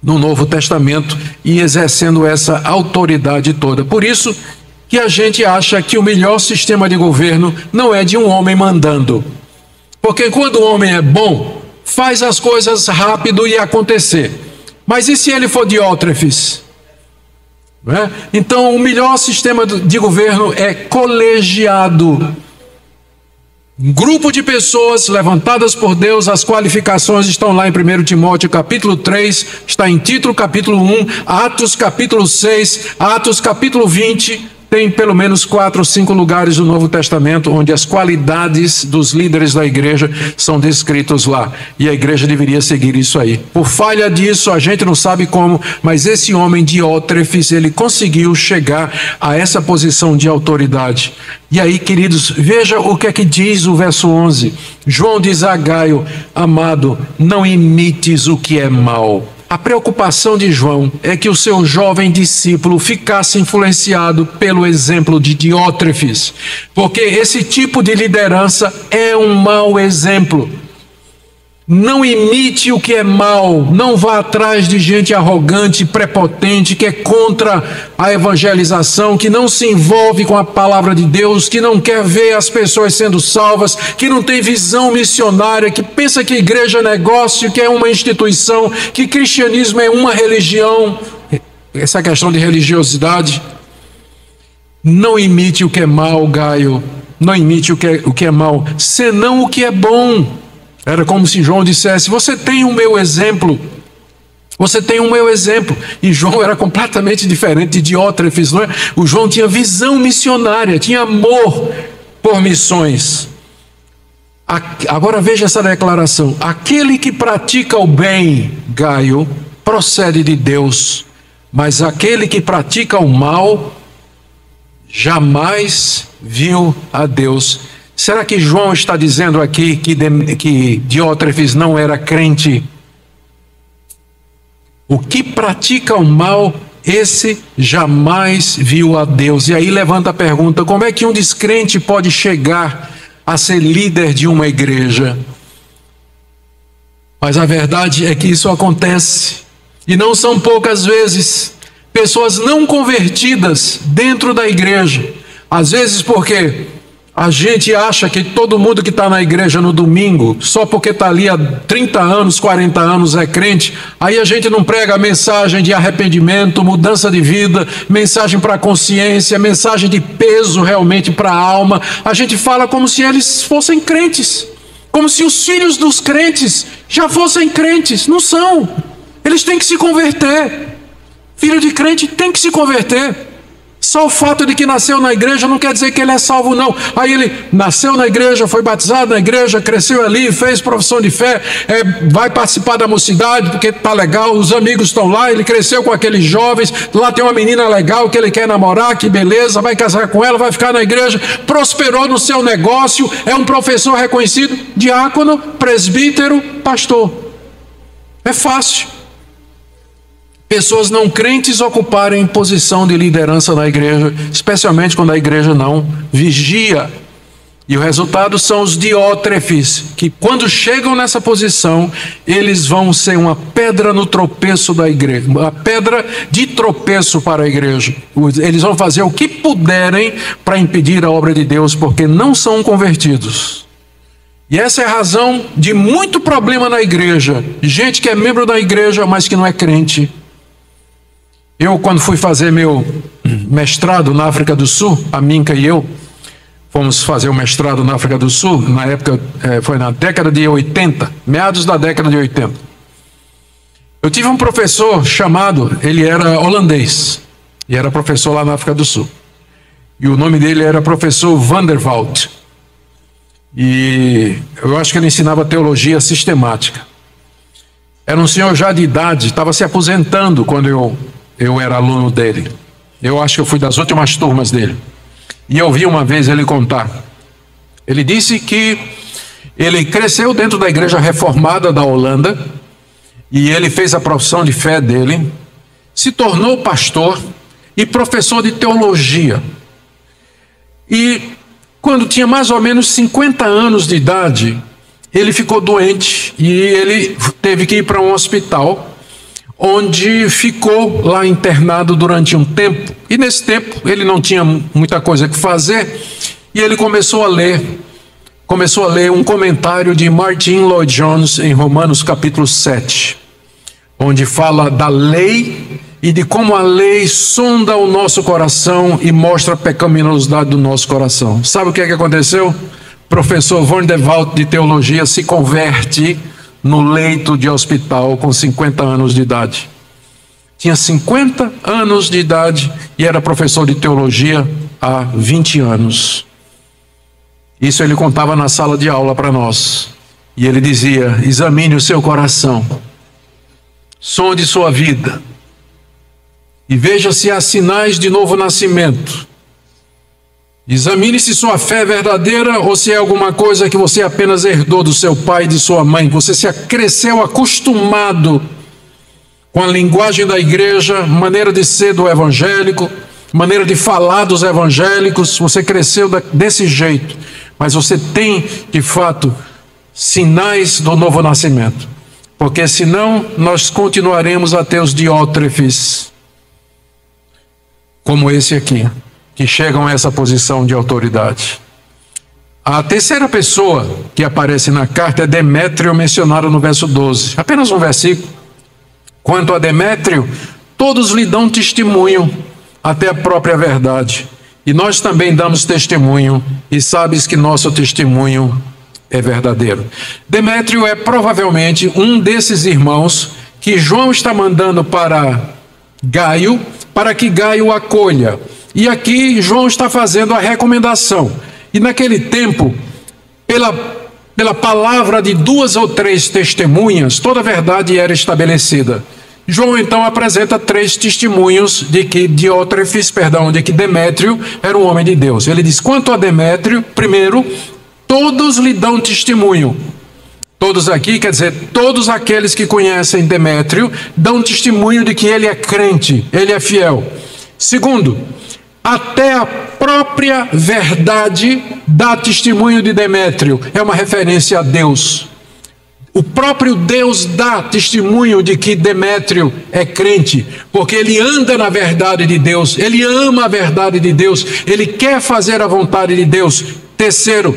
no Novo Testamento e exercendo essa autoridade toda. Por isso que a gente acha que o melhor sistema de governo não é de um homem mandando. Porque quando o homem é bom, faz as coisas rápido e acontecer. Mas e se ele for Diótrefes? Não é? Então, o melhor sistema de governo é colegiado. Um grupo de pessoas levantadas por Deus, as qualificações estão lá em 1 Timóteo capítulo 3, está em Tito capítulo 1, Atos capítulo 6, Atos capítulo 20, tem pelo menos 4 ou 5 lugares do Novo Testamento onde as qualidades dos líderes da igreja são descritos lá. E a igreja deveria seguir isso aí. Por falha disso, a gente não sabe como, mas esse homem Diótrefes, ele conseguiu chegar a essa posição de autoridade. E aí, queridos, veja o que é que diz o verso 11. João diz a Gaio: amado, não imites o que é mal. A preocupação de João é que o seu jovem discípulo ficasse influenciado pelo exemplo de Diótrefes, porque esse tipo de liderança é um mau exemplo. Não imite o que é mal, não vá atrás de gente arrogante, prepotente, que é contra a evangelização, que não se envolve com a palavra de Deus, que não quer ver as pessoas sendo salvas, que não tem visão missionária, que pensa que igreja é negócio, que é uma instituição, que cristianismo é uma religião. Essa questão de religiosidade. Não imite o que é mal, Gaio, não imite o que é mal, senão o que é bom. Era como se João dissesse: você tem o meu exemplo, você tem o meu exemplo. E João era completamente diferente de Diótrefes, não é? O João tinha visão missionária, tinha amor por missões. Agora veja essa declaração: aquele que pratica o bem, Gaio, procede de Deus, mas aquele que pratica o mal jamais viu a Deus. Será que João está dizendo aqui que Diótrefes não era crente? O que pratica o mal, esse jamais viu a Deus. E aí levanta a pergunta: como é que um descrente pode chegar a ser líder de uma igreja? Mas a verdade é que isso acontece, e não são poucas vezes. Pessoas não convertidas dentro da igreja, às vezes porque a gente acha que todo mundo que está na igreja no domingo, só porque está ali há 30 anos, 40 anos é crente, aí a gente não prega a mensagem de arrependimento, mudança de vida, mensagem para a consciência, mensagem de peso realmente para a alma. A gente fala como se eles fossem crentes, como se os filhos dos crentes já fossem crentes. Não são, eles têm que se converter. Filho de crente tem que se converter. Só o fato de que nasceu na igreja não quer dizer que ele é salvo, não. Aí ele nasceu na igreja, foi batizado na igreja, cresceu ali, fez profissão de fé, vai participar da mocidade porque está legal, os amigos estão lá, ele cresceu com aqueles jovens, lá tem uma menina legal que ele quer namorar, que beleza, vai casar com ela, vai ficar na igreja, prosperou no seu negócio, é um professor reconhecido, diácono, presbítero, pastor. É fácil. Pessoas não crentes ocuparem posição de liderança na igreja, especialmente quando a igreja não vigia. E o resultado são os diótrefes, que quando chegam nessa posição, eles vão ser uma pedra no tropeço da igreja, uma pedra de tropeço para a igreja. Eles vão fazer o que puderem para impedir a obra de Deus, porque não são convertidos. E essa é a razão de muito problema na igreja. Gente que é membro da igreja, mas que não é crente. Eu, quando fui fazer meu mestrado na África do Sul, a Minka e eu fomos fazer o mestrado na África do Sul, na época, foi na década de 80, meados da década de 80. Eu tive um professor chamado, ele era holandês, e era professor lá na África do Sul. E o nome dele era professor Van der Walt. E eu acho que ele ensinava teologia sistemática. Era um senhor já de idade, estava se aposentando quando eu era aluno dele. Eu acho que eu fui das últimas turmas dele. E eu vi uma vez ele contar. Ele disse que ele cresceu dentro da igreja reformada da Holanda, e ele fez a profissão de fé dele, se tornou pastor e professor de teologia. E quando tinha mais ou menos 50 anos de idade, ele ficou doente e ele teve que ir para um hospital, onde ficou lá internado durante um tempo. E nesse tempo ele não tinha muita coisa que fazer, e ele começou a ler um comentário de Martin Lloyd-Jones em Romanos capítulo 7, onde fala da lei e de como a lei sonda o nosso coração e mostra a pecaminosidade do nosso coração. Sabe o que é que aconteceu? Professor Van der Walt de teologia se converte no leito de hospital com 50 anos de idade. Tinha 50 anos de idade e era professor de teologia há 20 anos. Isso ele contava na sala de aula para nós. E ele dizia: examine o seu coração, sonde sua vida e veja se há sinais de novo nascimento. Examine se sua fé é verdadeira ou se é alguma coisa que você apenas herdou do seu pai e de sua mãe. Você se cresceu acostumado com a linguagem da igreja, maneira de ser do evangélico, maneira de falar dos evangélicos. Você cresceu desse jeito, mas você tem, de fato, sinais do novo nascimento. Porque senão nós continuaremos a ter os diótrefes, como esse aqui, que chegam a essa posição de autoridade. A terceira pessoa que aparece na carta é Demétrio, mencionado no verso 12. Apenas um versículo. Quanto a Demétrio, todos lhe dão testemunho, até a própria verdade. E nós também damos testemunho, e sabes que nosso testemunho é verdadeiro. Demétrio é provavelmente um desses irmãos que João está mandando para Gaio, para que Gaio acolha. E aqui João está fazendo a recomendação. E naquele tempo, pela palavra de 2 ou 3 testemunhas, toda a verdade era estabelecida. João então apresenta 3 testemunhos de que Demétrio era um homem de Deus. Ele diz: quanto a Demétrio, primeiro, todos lhe dão testemunho. Todos aqui, quer dizer, todos aqueles que conhecem Demétrio dão testemunho de que ele é crente, ele é fiel. Segundo, até a própria verdade dá testemunho de Demétrio, é uma referência a Deus. O próprio Deus dá testemunho de que Demétrio é crente, porque ele anda na verdade de Deus, ele ama a verdade de Deus, ele quer fazer a vontade de Deus. Terceiro,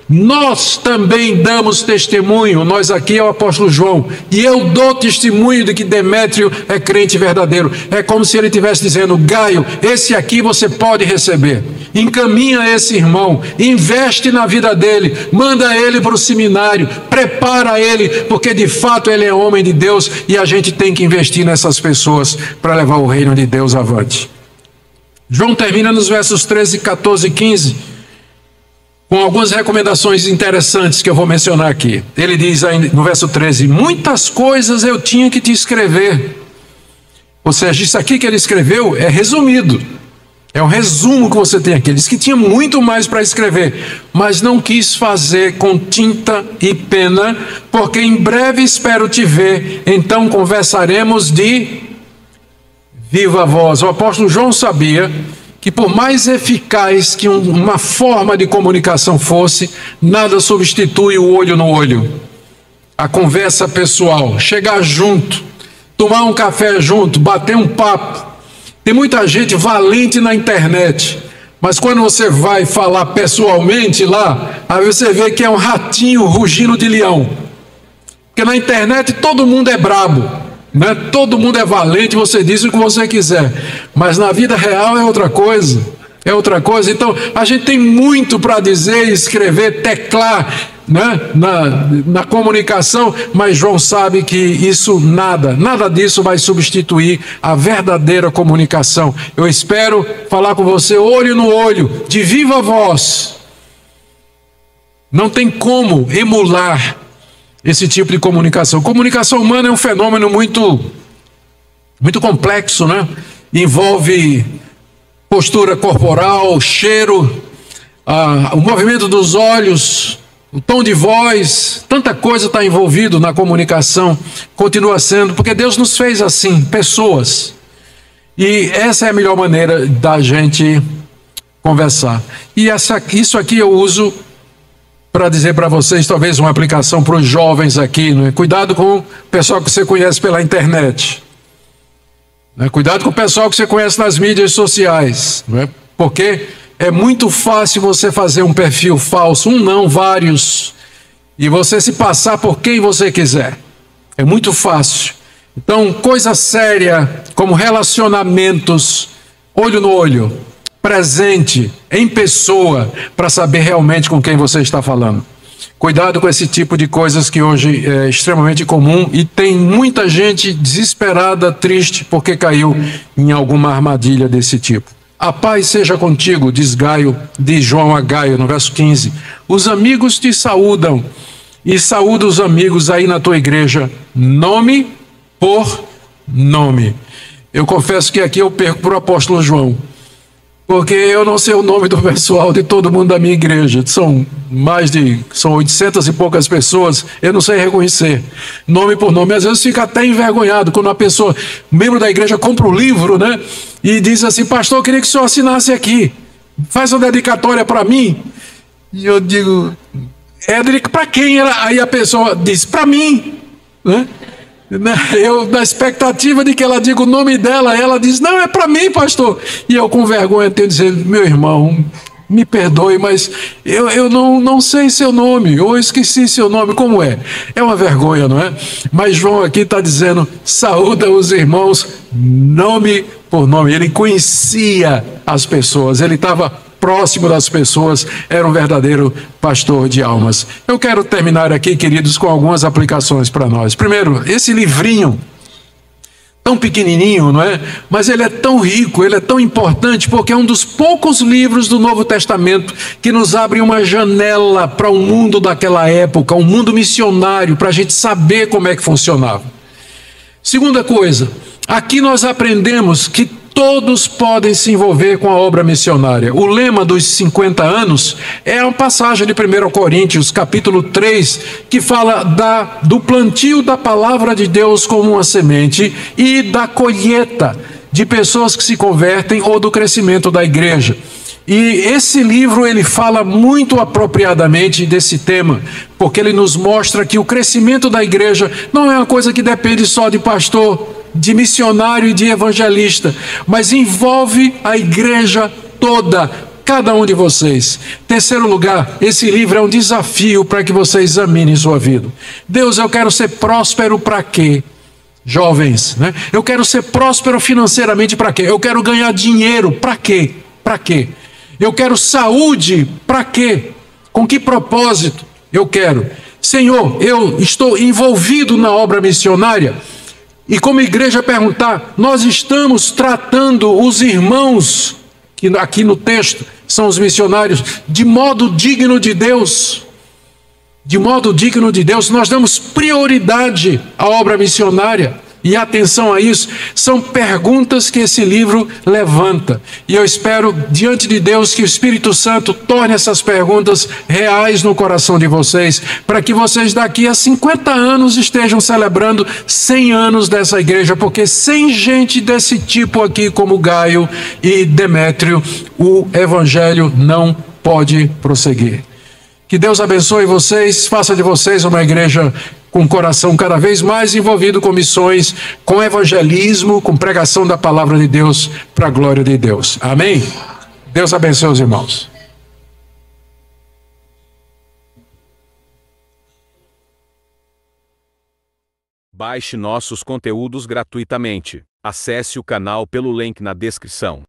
nós também damos testemunho, nós aqui é o apóstolo João, e eu dou testemunho de que Demétrio é crente verdadeiro. É como se ele estivesse dizendo: Gaio, esse aqui você pode receber, encaminha esse irmão, investe na vida dele, manda ele para o seminário, prepara ele, porque de fato ele é homem de Deus, e a gente tem que investir nessas pessoas para levar o reino de Deus avante. João termina nos versos 13, 14 e 15 com algumas recomendações interessantes que eu vou mencionar aqui. Ele diz aí no verso 13: muitas coisas eu tinha que te escrever. Ou seja, isso aqui que ele escreveu é resumido, é um resumo que você tem aqui. Ele diz que tinha muito mais para escrever, mas não quis fazer com tinta e pena, porque em breve espero te ver, então conversaremos de viva voz. O apóstolo João sabia que por mais eficaz que uma forma de comunicação fosse, nada substitui o olho no olho. A conversa pessoal, chegar junto, tomar um café junto, bater um papo. Tem muita gente valente na internet, mas quando você vai falar pessoalmente lá, aí você vê que é um ratinho rugindo de leão. Porque na internet todo mundo é brabo. Né? Todo mundo é valente, você diz o que você quiser, mas na vida real é outra coisa, então a gente tem muito para dizer, escrever, teclar, né? na comunicação, mas João sabe que isso nada disso vai substituir a verdadeira comunicação. Eu espero falar com você olho no olho, de viva voz. Não tem como emular esse tipo de comunicação. Comunicação humana é um fenômeno muito complexo, né? Envolve postura corporal, cheiro, o movimento dos olhos, o tom de voz, tanta coisa está envolvido na comunicação, continua sendo, porque Deus nos fez assim, pessoas. E essa é a melhor maneira da gente conversar. E isso aqui eu uso para dizer para vocês, talvez uma aplicação para os jovens aqui, né? Cuidado com o pessoal que você conhece pela internet, né? Cuidado com o pessoal que você conhece nas mídias sociais, né? Porque é muito fácil você fazer um perfil falso, vários, e você se passar por quem você quiser. É muito fácil. Então, coisa séria como relacionamentos, olho no olho, presente, em pessoa, para saber realmente com quem você está falando. Cuidado com esse tipo de coisas que hoje é extremamente comum e tem muita gente desesperada, triste, porque caiu em alguma armadilha desse tipo. A paz seja contigo, diz João a Gaio, no verso 15. Os amigos te saúdam, e saúda os amigos aí na tua igreja, nome por nome. Eu confesso que aqui eu perco para o apóstolo João, porque eu não sei o nome do pessoal de todo mundo da minha igreja. São 800 e poucas pessoas, eu não sei reconhecer nome por nome. Às vezes fica até envergonhado quando uma pessoa, membro da igreja, compra um livro, né? E diz assim: pastor, eu queria que o senhor assinasse aqui, faz uma dedicatória para mim. E eu digo: para quem? Aí a pessoa diz: para mim, né? Eu, na expectativa de que ela diga o nome dela, ela diz: não, é para mim, pastor. E eu, com vergonha, tenho que dizer: meu irmão, me perdoe, mas eu não sei seu nome, ou esqueci seu nome. Como é? É uma vergonha, não é? Mas João aqui está dizendo: saúda os irmãos, nome por nome. Ele conhecia as pessoas, ele estava próximo das pessoas, era um verdadeiro pastor de almas. Eu quero terminar aqui, queridos, com algumas aplicações para nós. Primeiro, esse livrinho, tão pequenininho, não é? Mas ele é tão rico, ele é tão importante, porque é um dos poucos livros do Novo Testamento que nos abre uma janela para o mundo daquela época, um mundo missionário, para a gente saber como é que funcionava. Segunda coisa, aqui nós aprendemos que Todos podem se envolver com a obra missionária. O lema dos 50 anos é uma passagem de 1 Coríntios, capítulo 3, que fala do plantio da palavra de Deus como uma semente e da colheita de pessoas que se convertem ou do crescimento da igreja. E esse livro ele fala muito apropriadamente desse tema, porque ele nos mostra que o crescimento da igreja não é uma coisa que depende só de pastor, de missionário e de evangelista, mas envolve a igreja toda, cada um de vocês. Terceiro lugar, esse livro é um desafio para que você examine sua vida. Deus, eu quero ser próspero para quê? Jovens, né? Eu quero ser próspero financeiramente para quê? Eu quero ganhar dinheiro para quê? Para quê? Eu quero saúde para quê? Com que propósito eu quero? Senhor, eu estou envolvido na obra missionária. E como igreja perguntar, nós estamos tratando os irmãos, que aqui no texto são os missionários, de modo digno de Deus. De modo digno de Deus, nós damos prioridade à obra missionária. E atenção a isso, são perguntas que esse livro levanta. E eu espero, diante de Deus, que o Espírito Santo torne essas perguntas reais no coração de vocês, para que vocês daqui a 50 anos estejam celebrando 100 anos dessa igreja, porque sem gente desse tipo aqui, como Gaio e Demétrio, o evangelho não pode prosseguir. Que Deus abençoe vocês, faça de vocês uma igreja com o coração cada vez mais envolvido com missões, com evangelismo, com pregação da palavra de Deus, para a glória de Deus. Amém? Deus abençoe os irmãos. Baixe nossos conteúdos gratuitamente. Acesse o canal pelo link na descrição.